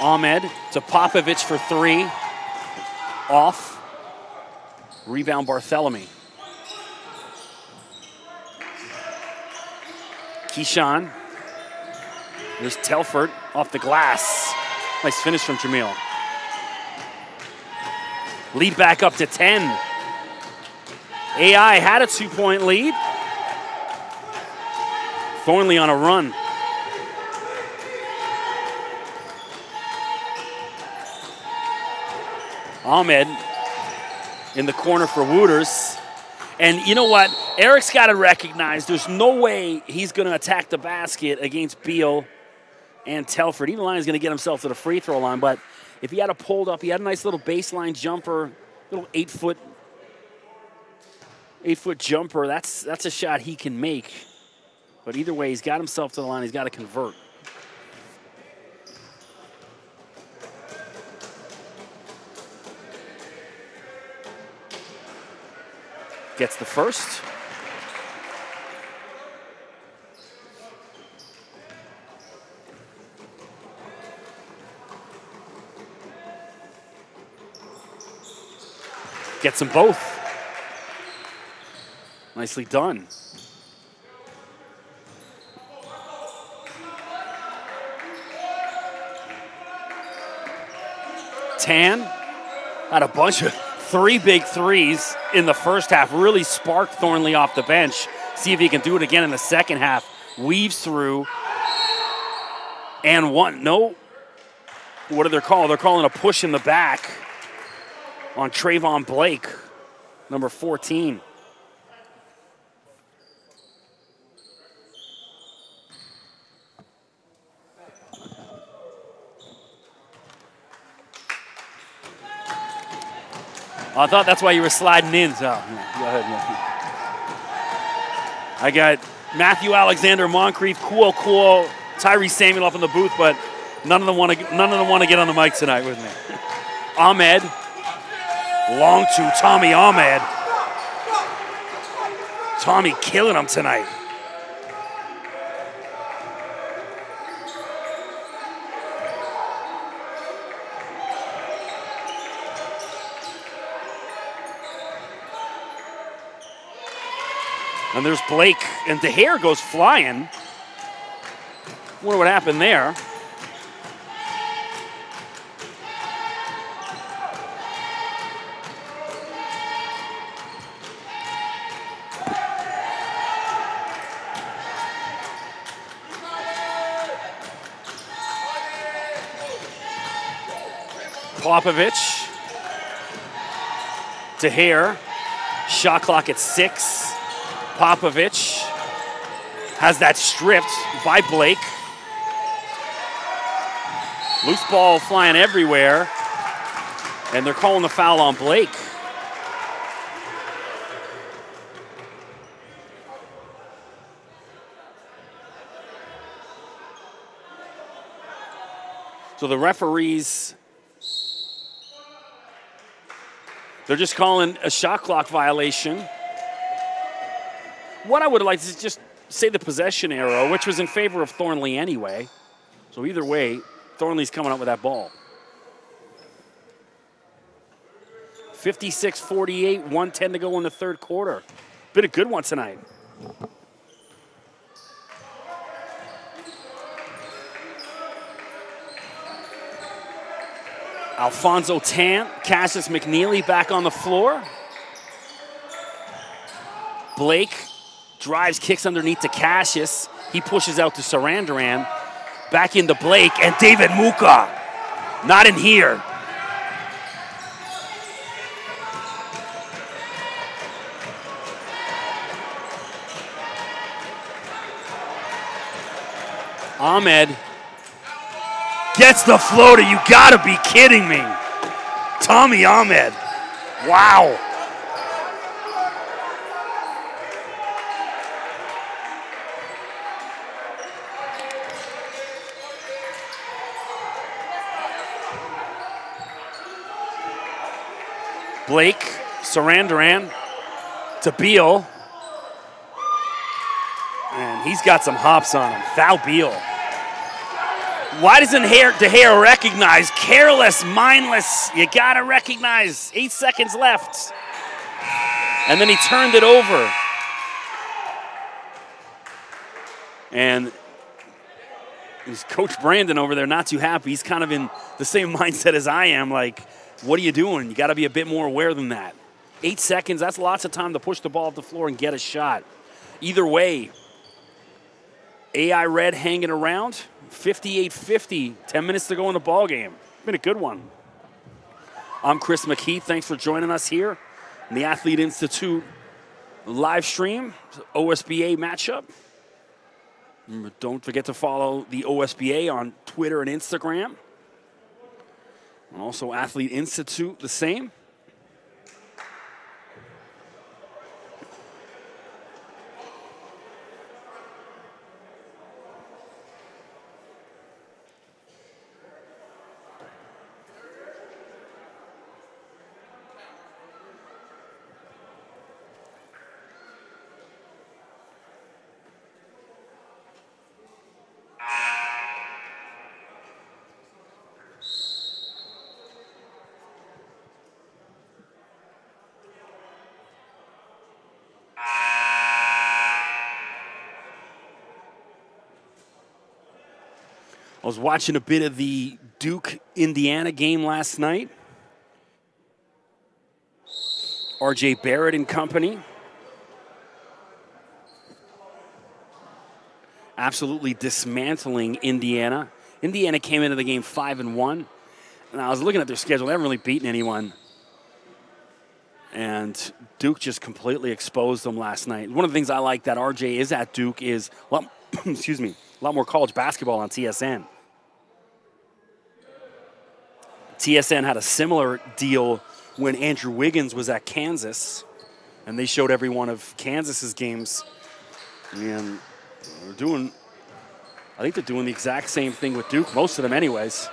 Ahmed to Popovich for three. Off. Rebound Barthélemy. Keyshawn. There's Telford off the glass. Nice finish from Jamil. Lead back up to 10. AI had a 2-point lead. Thornlea on a run. Ahmed in the corner for Wooters. And you know what? Eric's got to recognize there's no way he's going to attack the basket against Beal and Telford. Even Lyon's going to get himself to the free throw line. But if he had a pulled up, he had a nice little baseline jumper, little 8-foot jumper. That's a shot he can make. But either way, he's got himself to the line. He's got to convert. Gets the first. Gets them both. Nicely done. Tan had a bunch of 3 big threes in the first half. Really sparked Thornlea off the bench. See if he can do it again in the second half. Weaves through. And one. No. What do they call? They're calling a push in the back on Trayvon Blake, number 14. I thought that's why you were sliding in. So, yeah, go ahead. Yeah. I got Matthew Alexander, Moncrief, Cool, Tyree Samuel up in the booth, but none of them want to get on the mic tonight with me. Ahmed, long to Tommy Ahmed. Tommy killing him tonight. And there's Blake, and DeHare goes flying. Wonder what happened there. Popovich. DeHare. Shot clock at 6. Popovich has that stripped by Blake. Loose ball flying everywhere. And they're calling the foul on Blake. So the referees, they're just calling a shot clock violation. What I would like to just say the possession arrow, which was in favor of Thornlea anyway. So either way, Thornlea's coming up with that ball. 56-48, 1:10 to go in the third quarter. Been a good one tonight. Alfonso Tant, Cassius McNeely back on the floor. Blake drives, kicks underneath to Cassius. He pushes out to Sarandaran. Back into Blake, and David Muka. Not in here. Ahmed gets the floater. You gotta be kidding me. Tommy Ahmed. Wow. Blake, Sarandaran to Beal. And he's got some hops on him. Foul Beal. Why doesn't De Gea recognize? Careless, mindless. You gotta recognize. 8 seconds left. And then he turned it over. And he's Coach Brandon over there, not too happy. He's kind of in the same mindset as I am. Like, what are you doing? You gotta be a bit more aware than that. 8 seconds, that's lots of time to push the ball up the floor and get a shot. Either way, AI Red hanging around. 58-50, 10 minutes to go in the ball game. Been a good one. I'm Chris McKee. Thanks for joining us here in the Athlete Institute live stream, OSBA matchup. Remember, don't forget to follow the OSBA on Twitter and Instagram. And also Athlete Institute, the same. I was watching a bit of the Duke-Indiana game last night. RJ Barrett and company. Absolutely dismantling Indiana. Indiana came into the game 5-1. And I was looking at their schedule. They haven't really beaten anyone. And Duke just completely exposed them last night. One of the things I like that RJ is at Duke is, well, excuse me, a lot more college basketball on TSN. TSN had a similar deal when Andrew Wiggins was at Kansas, and they showed every one of Kansas's games. And I think they're doing the exact same thing with Duke, most of them anyways.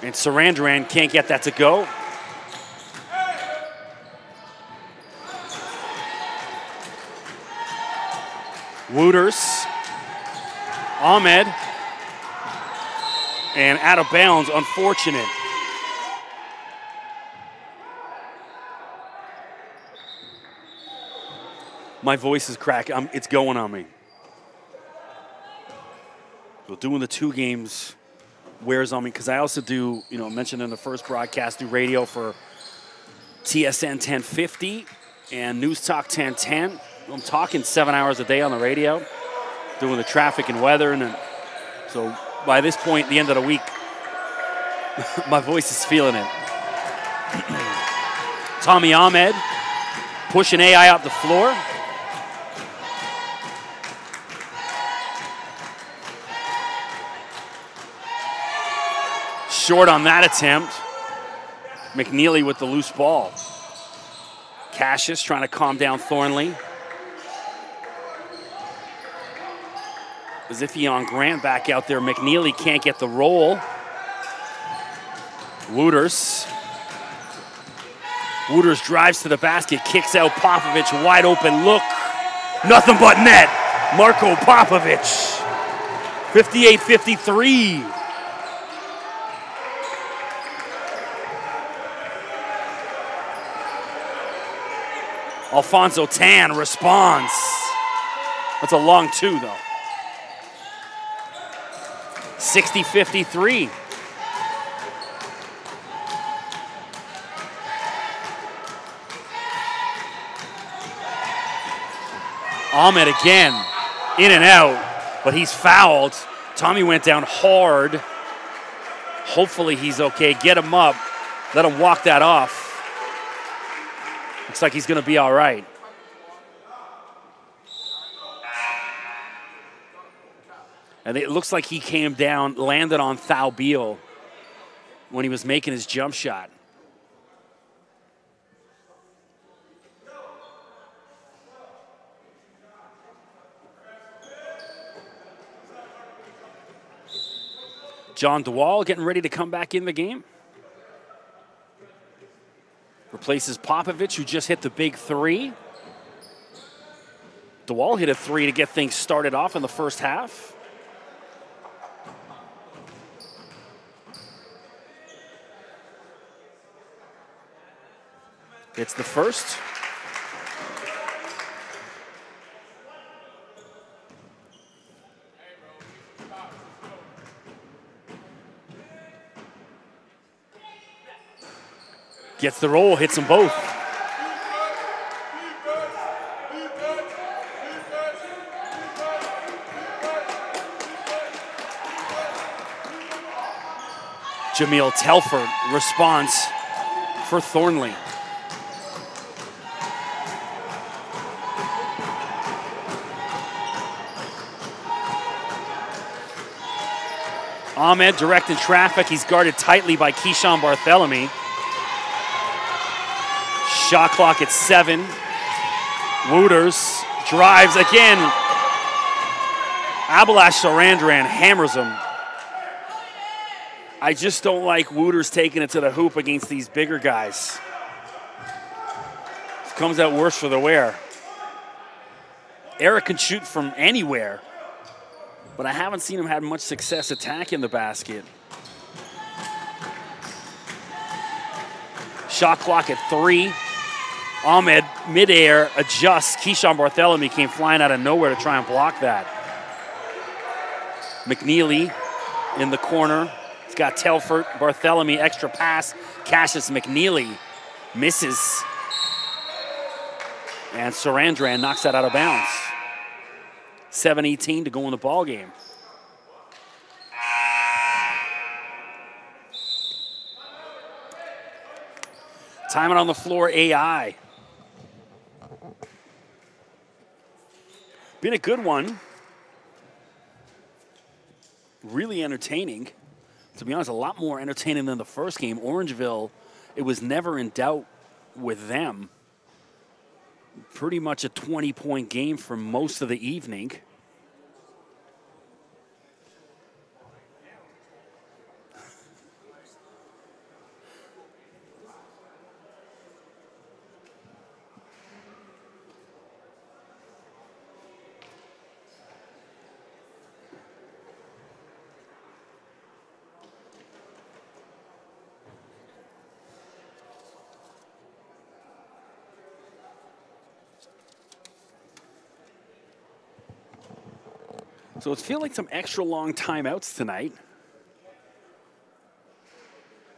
And Sarandaran can't get that to go. Wooters, Ahmed, and out of bounds, unfortunate. My voice is cracking, it's going on me. So doing the 2 games wears on me, because I also do, mentioned in the first broadcast, do radio for TSN 1050 and News Talk 1010. I'm talking 7 hours a day on the radio, doing the traffic and weather, and then, so by this point, the end of the week, my voice is feeling it. Tommy Ahmed pushing AI up the floor. Short on that attempt. McNeely with the loose ball. Cassius trying to calm down Thornlea. Ziphion Grant back out there. McNeely can't get the roll. Wooters. Wooters drives to the basket, kicks out Popovich, wide open look. Nothing but net. Marko Popovich. 58-53. Alfonso Tan responds. That's a long 2, though. 60-53. Ahmed again, in and out, but he's fouled. Tommy went down hard. Hopefully he's okay. Get him up. Let him walk that off. Looks like he's going to be all right. And it looks like he came down, landed on Thornlea when he was making his jump shot. John DeWall getting ready to come back in the game. Replaces Popovich, who just hit the big three. DeWall hit a three to get things started off in the first half. It's the first. Gets the roll, hits them both. Jamil Telford responds for Thornlea. Ahmed directing traffic. He's guarded tightly by Keyshawn Barthélemy. Shot clock at 7. Wooters drives again. Abalash Sarandran hammers him. I just don't like Wooters taking it to the hoop against these bigger guys. It comes out worse for the wear. Eric can shoot from anywhere, but I haven't seen him have much success attacking the basket. Shot clock at 3. Ahmed, midair, adjusts. Keyshawn Barthélemy came flying out of nowhere to try and block that. McNeely in the corner. He's got Telford, Barthélemy, extra pass. Cassius McNeely misses. And Sarandran knocks that out of bounds. 7:18 to go in the ball game. Timing on the floor, AI. Been a good one. Really entertaining. To be honest, a lot more entertaining than the first game. Orangeville, it was never in doubt with them. Pretty much a 20-point game for most of the evening. So it's feeling like some extra long timeouts tonight.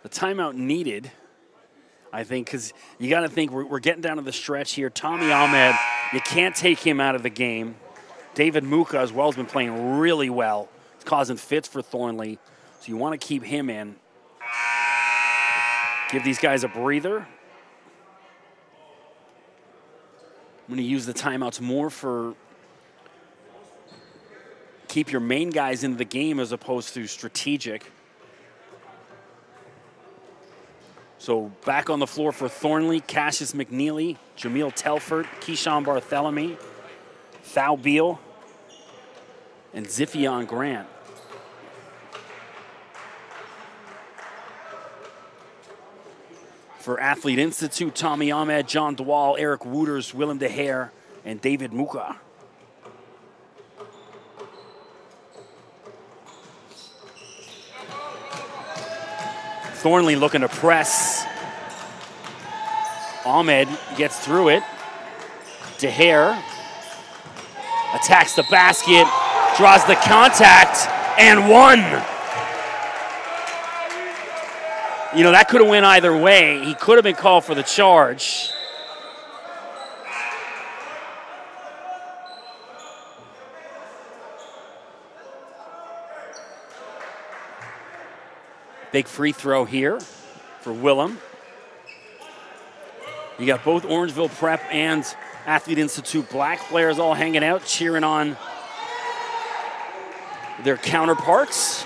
The timeout needed, I think, because you got to think we're getting down to the stretch here. Tommy Ahmed, you can't take him out of the game. David Muka as well has been playing really well. It's causing fits for Thornlea, so you want to keep him in. Give these guys a breather. I'm going to use the timeouts more for keep your main guys in the game as opposed to strategic. So back on the floor for Thornlea, Cassius McNeely, Jamil Telford, Keyshawn Barthélemy, Thornlea, and Ziphion Grant. For Athlete Institute, Tommy Ahmed, John DeWall, Eric Wooters, Willem De Hare, and David Muka. Thornlea looking to press. Ahmed gets through it. De Hare attacks the basket, draws the contact, and one. You know, that could have went either way. He could have been called for the charge. Big free throw here for Willem. You got both Orangeville Prep and Athlete Institute black players all hanging out, cheering on their counterparts.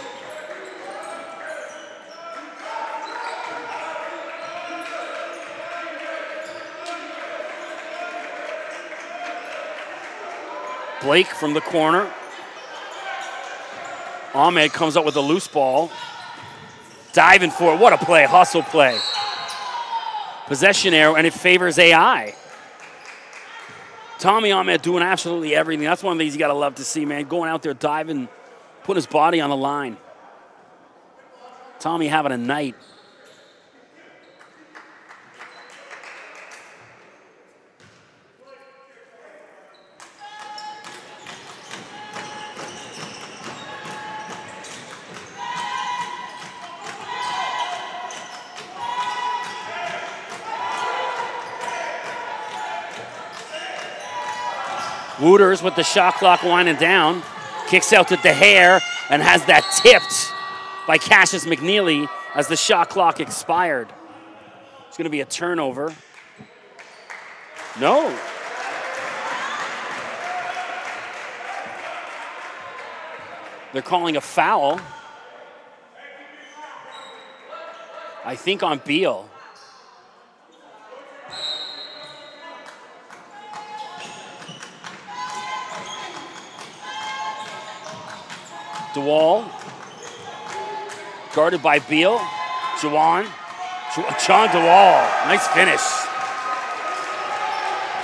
Blake from the corner. Ahmed comes up with a loose ball. Diving for it. What a play. Hustle play. Possession arrow, and it favors AI. Tommy Ahmed doing absolutely everything. That's one of the things you got to love to see, man. Going out there, diving, putting his body on the line. Tommy having a night. Wooters with the shot clock winding down. Kicks out to DeHare and has that tipped by Cassius McNeely as the shot clock expired. It's going to be a turnover. No. They're calling a foul. I think on Beal. DeWall, guarded by Beal. John DeWall, nice finish.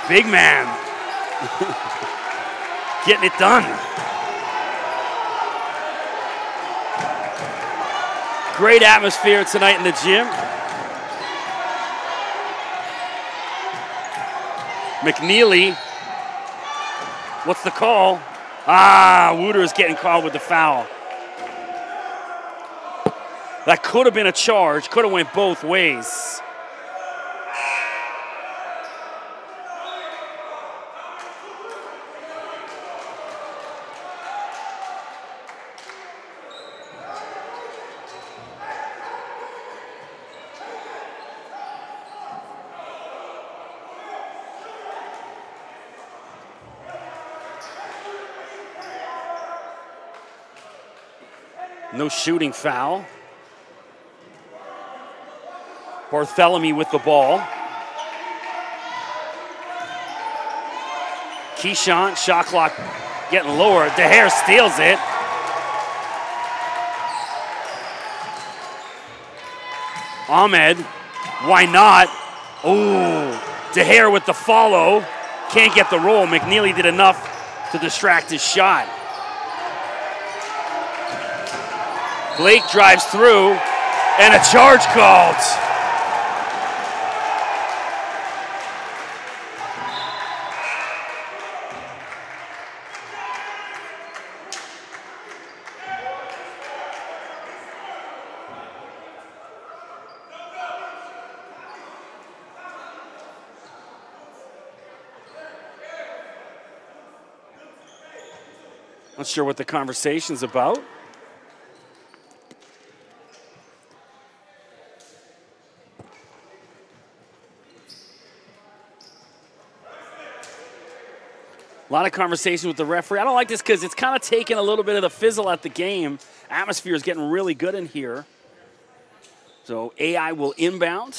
Big man. Getting it done. Great atmosphere tonight in the gym. McNeely, what's the call? Wooter is getting called with the foul. That could have been a charge, could have went both ways. No shooting foul. Bartholomew with the ball. Keyshawn, shot clock getting lower. DeHare steals it. Ahmed, why not? Oh, DeHare with the follow. Can't get the roll. McNeely did enough to distract his shot. Blake drives through, and a charge called. Not sure what the conversation's about. A lot of conversation with the referee. I don't like this because it's kind of taking a little bit of the fizzle at the game. Atmosphere is getting really good in here. So AI will inbound.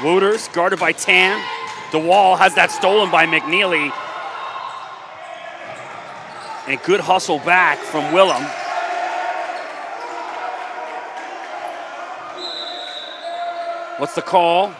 Wooters guarded by Tan. DeWall has that stolen by McNeely. And good hustle back from Willem. What's the call?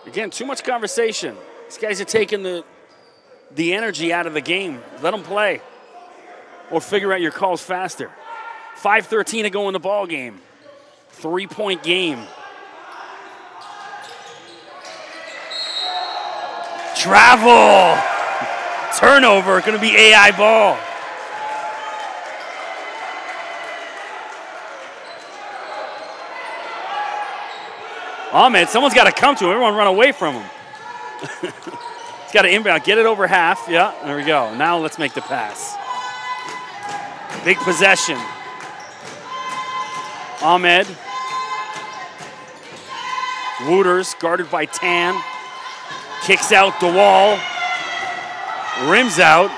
Again, too much conversation. These guys are taking the energy out of the game. Let them play. Or figure out your calls faster. 5:13 to go in the ball game. 3-point game. Travel. Turnover, going to be AI ball. Ahmed, someone's got to come to him. Everyone run away from him. He's got to inbound. Get it over half. Yeah, there we go. Now let's make the pass. Big possession. Ahmed. Wooters guarded by Tan. Kicks out the wall. Rims out.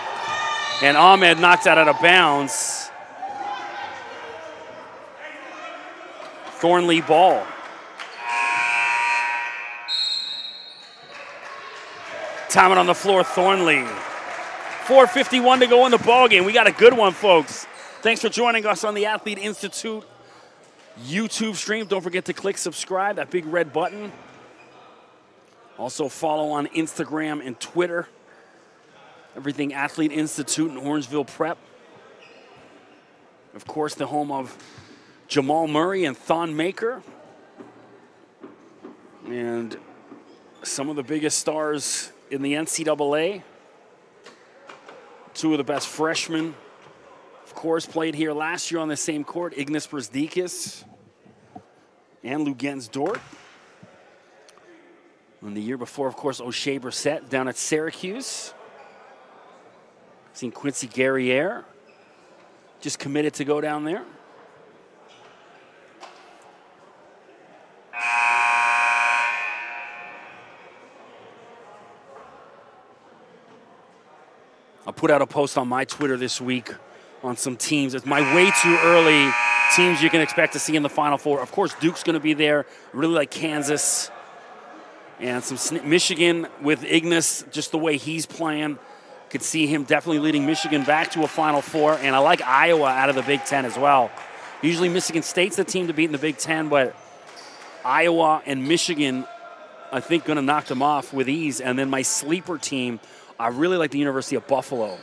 And Ahmed knocks that out of bounds. Thornlea ball. Time it on the floor, Thornlea. 4:51 to go in the ballgame. We got a good one, folks. Thanks for joining us on the Athlete Institute YouTube stream. Don't forget to click subscribe, that big red button. Also follow on Instagram and Twitter. Everything Athlete Institute and Orangeville Prep. Of course, the home of Jamal Murray and Thon Maker. And some of the biggest stars in the NCAA. Two of the best freshmen, of course, played here last year on the same court. Ignas Brzdikis and Lugens Dort. And the year before, of course, O'Shea Brissett down at Syracuse. Seen Quincy Guerriere just committed to go down there. I'll put out a post on my Twitter this week on some teams. It's my way too early teams you can expect to see in the Final Four. Of course, Duke's going to be there. I really like Kansas. And some Michigan with Ignas, just the way he's playing. Could see him definitely leading Michigan back to a Final Four. And I like Iowa out of the Big Ten as well. Usually Michigan State's the team to beat in the Big Ten, but Iowa and Michigan, I think, going to knock them off with ease. And then my sleeper team, I really like the University of Buffalo.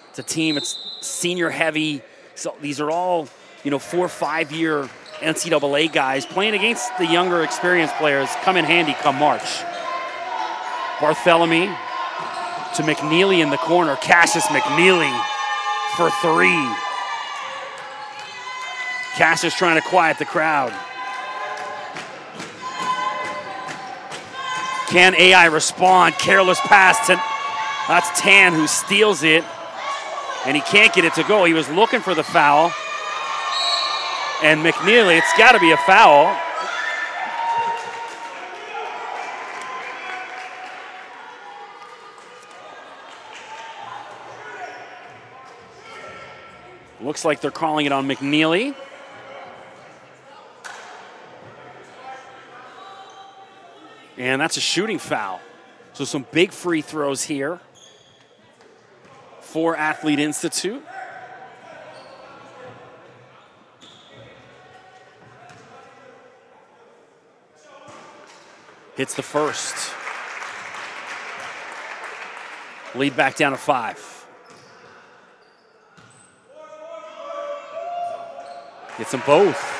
It's a team, it's senior heavy. So these are all, 4 or 5 year NCAA guys playing against the younger experienced players. Come in handy come March. Barthélemy to McNeely in the corner. Cassius McNeely for 3. Cassius trying to quiet the crowd. Can AI respond? Careless pass to... That's Tan who steals it, and he can't get it to go. He was looking for the foul. And McNeely, it's got to be a foul. Looks like they're calling it on McNeely. And that's a shooting foul. So some big free throws here for Athlete Institute. Hits the first. Lead back down to 5. Gets them both.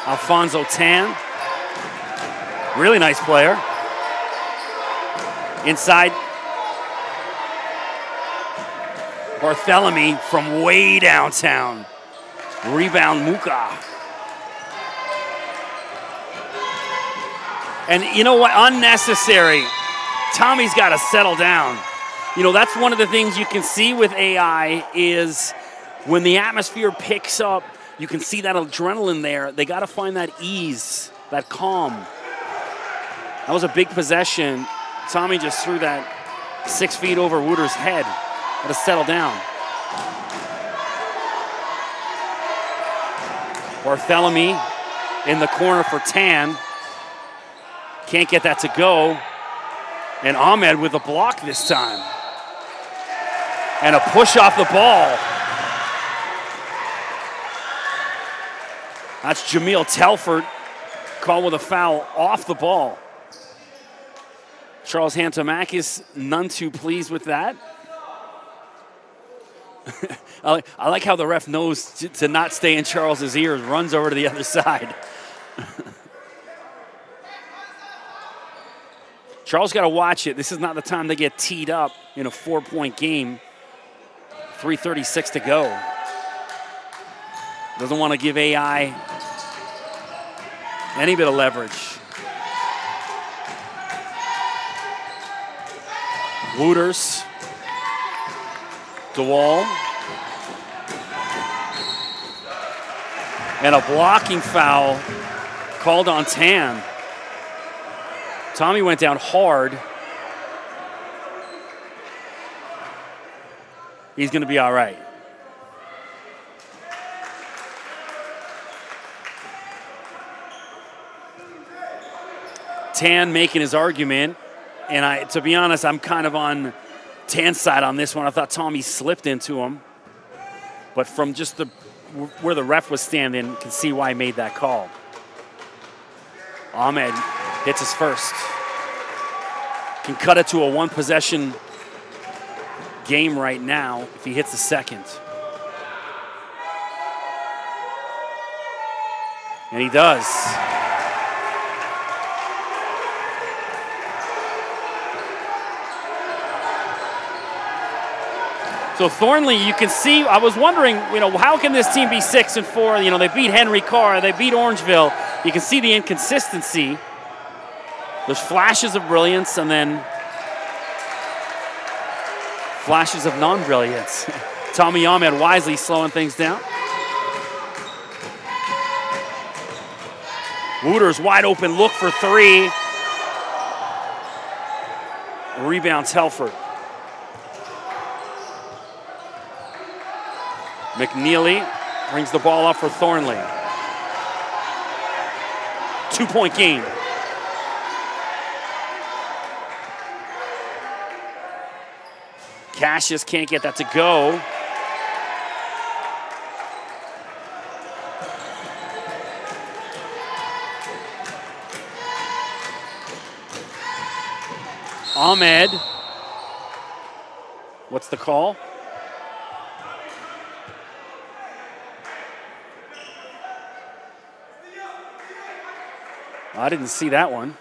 Alfonso Tan. Really nice player. Inside. Barthélemy from way downtown. Rebound Muka. And you know what? Unnecessary. Tommy's got to settle down. That's one of the things you can see with AI is when the atmosphere picks up, you can see that adrenaline there. They got to find that ease, that calm. That was a big possession. Tommy just threw that 6 feet over Wooters' head. Got to settle down. Barthélemy in the corner for Tan. Can't get that to go. And Ahmed with a block this time. And a push off the ball. That's Jameel Telford, called with a foul off the ball. Charles Hantamakis, none too pleased with that. I like how the ref knows to not stay in Charles's ears, runs over to the other side. Charles got to watch it. This is not the time they get teed up in a 4-point game. 3:36 to go. Doesn't want to give AI any bit of leverage. Wooters. DeWall. And a blocking foul called on Tan. Tommy went down hard. He's going to be all right. Tan making his argument, and to be honest, I'm kind of on Tan's side on this one. I thought Tommy slipped into him, but from just where the ref was standing, you can see why he made that call. Ahmed hits his first. Can cut it to a one-possession game right now if he hits the second. And he does. So Thornlea, you can see, I was wondering, how can this team be 6-4? They beat Henry Carr, they beat Orangeville. You can see the inconsistency. There's flashes of brilliance and then flashes of non-brilliance. Tommy Ahmed wisely slowing things down. Wooters wide open, look for three. Rebound Telford. McNeely brings the ball up for Thornlea. 2-point game. Cassius can't get that to go. Ahmed. What's the call? I didn't see that one.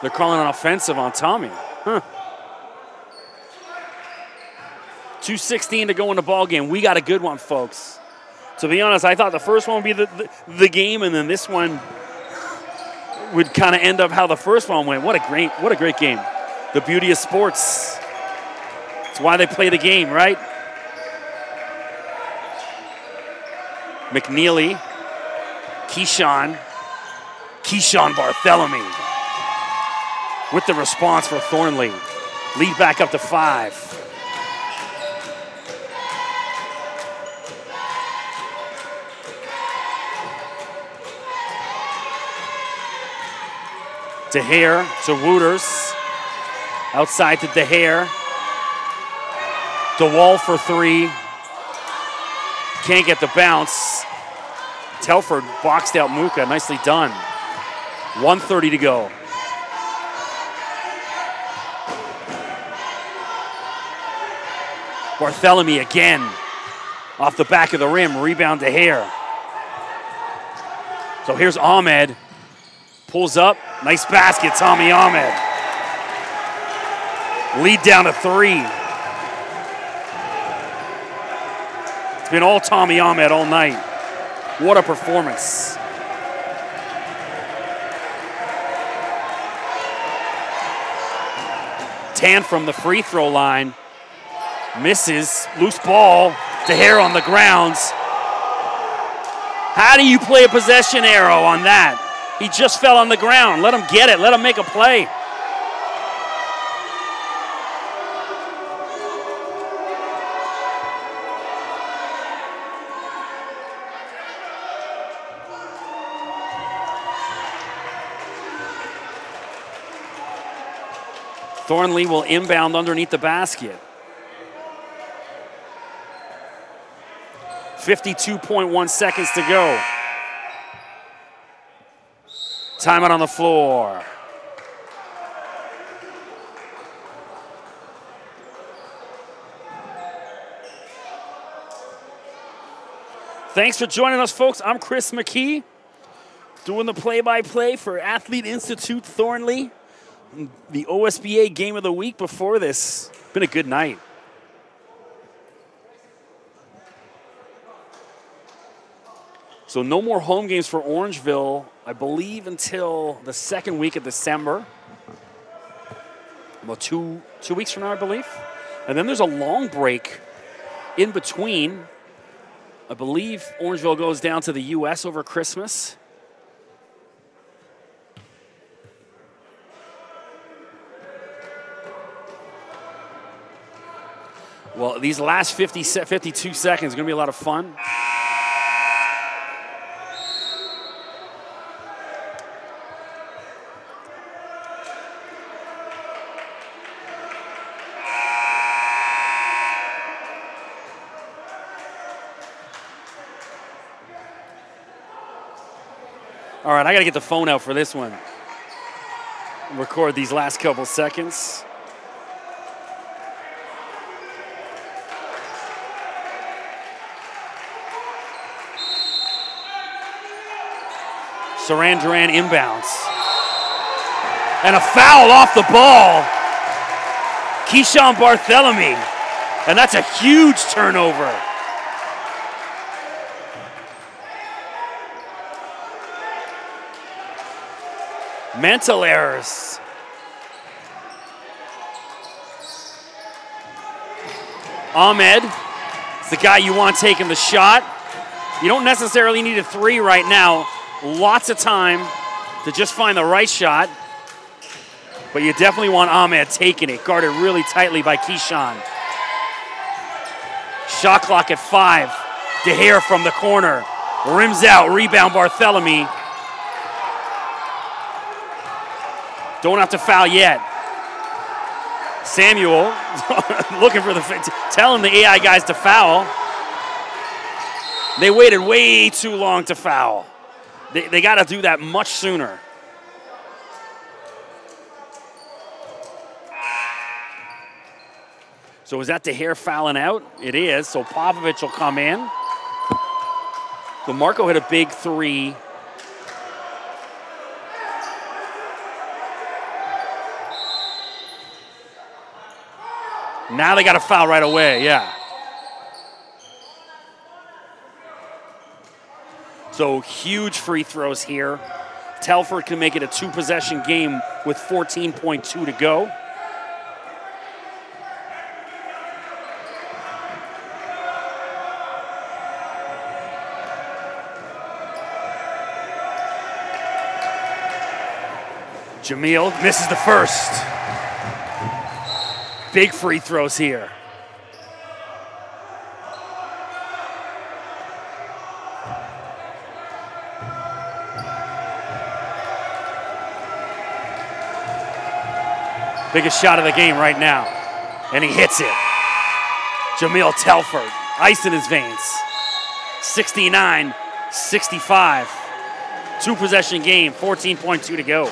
They're calling an offensive on Tommy. Huh. 2:16 to go in the ball game. We got a good one, folks. To be honest, I thought the first one would be the game, and then this one would kind of end up how the first one went. What a great game. The beauty of sports. It's why they play the game, right? McNeely, Keyshawn Barthélemy with the response for Thornlea. Lead back up to 5. DeHare to Wooters. Outside to DeHare. DeWall for 3. Can't get the bounce. Telford boxed out Muka. Nicely done. 1:30 to go. Barthélemy again. Off the back of the rim. Rebound DeHare. So here's Ahmed. Pulls up. Nice basket, Tommy Ahmed. Lead down to 3. It's been all Tommy Ahmed all night. What a performance. Tan from the free throw line. Misses. Loose ball. DeHare on the grounds. How do you play a possession arrow on that? He just fell on the ground. Let him get it. Let him make a play. Thornlea will inbound underneath the basket. 52.1 seconds to go. Timeout on the floor. Thanks for joining us, folks. I'm Chris McKee, doing the play-by-play for Athlete Institute Thornlea. The OSBA game of the week before this. Been a good night. So no more home games for Orangeville, I believe, until the second week of December. About two weeks from now, I believe. And then there's a long break in between. I believe Orangeville goes down to the U.S. over Christmas. Well, these last 52 seconds are going to be a lot of fun. All right, I got to get the phone out for this one. Record these last couple seconds. Saran Duran inbounds. And a foul off the ball. Keyshawn Barthélemy. And that's a huge turnover. Mental errors. Ahmed is the guy you want taking the shot. You don't necessarily need a three right now. Lots of time to just find the right shot. But you definitely want Ahmed taking it. Guarded really tightly by Keyshawn. Shot clock at 5. DeHare from the corner. Rims out. Rebound Barthélemy. Don't have to foul yet. Samuel looking for telling the AI guys to foul. They waited way too long to foul. They got to do that much sooner. So is that DeHare fouling out? It is. So Popovich will come in. So Marco hit a big three. Now they got to foul right away, yeah. So huge free throws here. Telford can make it a 2-possession game with 14.2 to go. Jamil misses the first. Big free throws here. Biggest shot of the game right now. And he hits it. Jamil Telford, ice in his veins. 69-65. 2-possession game, 14.2 to go.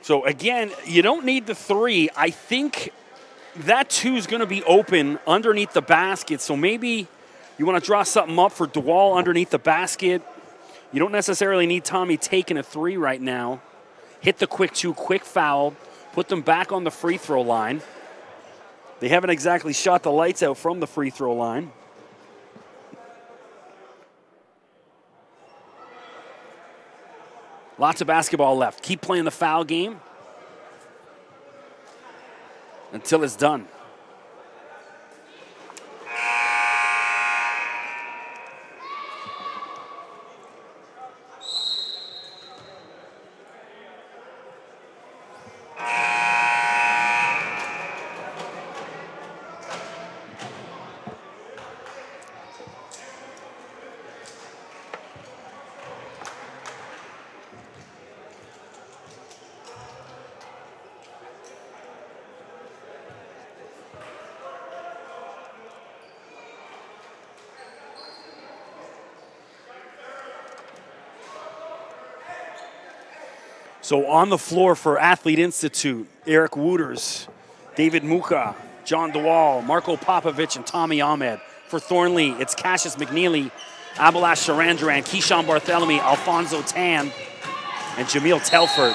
So again, you don't need the three. I think that two is going to be open underneath the basket. So maybe you want to draw something up for Dewall underneath the basket. You don't necessarily need Tommy taking a three right now. Hit the quick two, quick foul. Put them back on the free throw line. They haven't exactly shot the lights out from the free throw line. Lots of basketball left. Keep playing the foul game until it's done. So on the floor for Athlete Institute, Eric Wooters, David Muka, John DeWall, Marco Popovich, and Tommy Ahmed. For Thornlea, it's Cassius McNeely, Abalash Sharandaran, Keyshawn Barthélemy, Alfonso Tan, and Jameel Telford.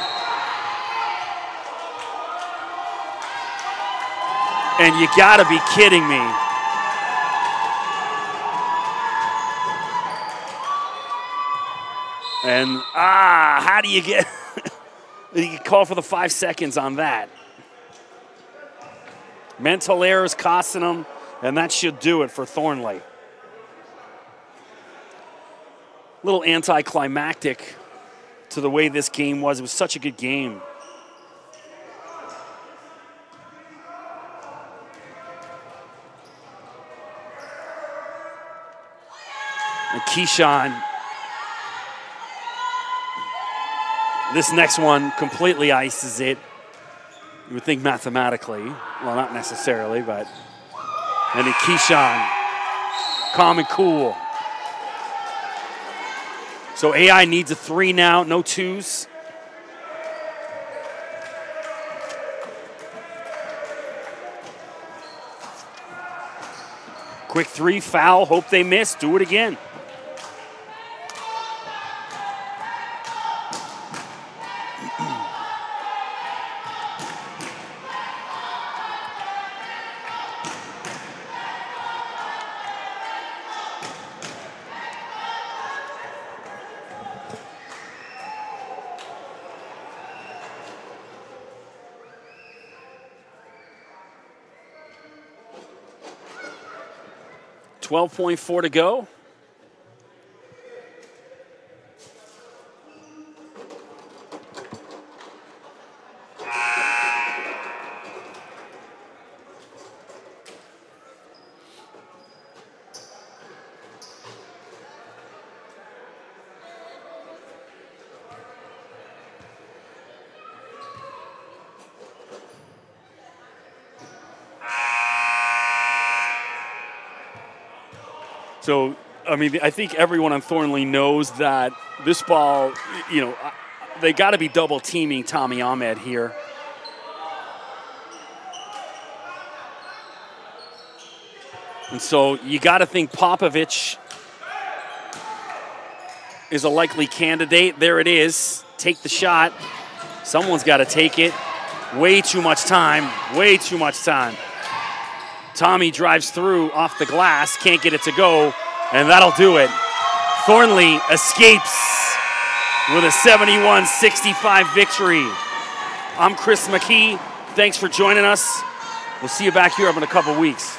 And you gotta be kidding me. And, how do you get, you call for the 5 seconds on that. Mental errors costing them, and that should do it for Thornlea. A little anticlimactic to the way this game was. It was such a good game. And Keyshawn, this next one completely ices it. You would think mathematically. Well, not necessarily, but. And then Keyshawn, calm and cool. So AI needs a 3 now, no 2s. Quick 3, foul, hope they miss, do it again. .4 to go. So, I mean, I think everyone on Thornlea knows that this ball, you know, they got to be double teaming Tommy Ahmed here. And so you got to think Popovich is a likely candidate. There it is. Take the shot. Someone's got to take it. Way too much time. Way too much time. Tommy drives through off the glass, can't get it to go, and that'll do it. Thornlea escapes with a 71-65 victory. I'm Chris McKee. Thanks for joining us. We'll see you back here up in a couple weeks.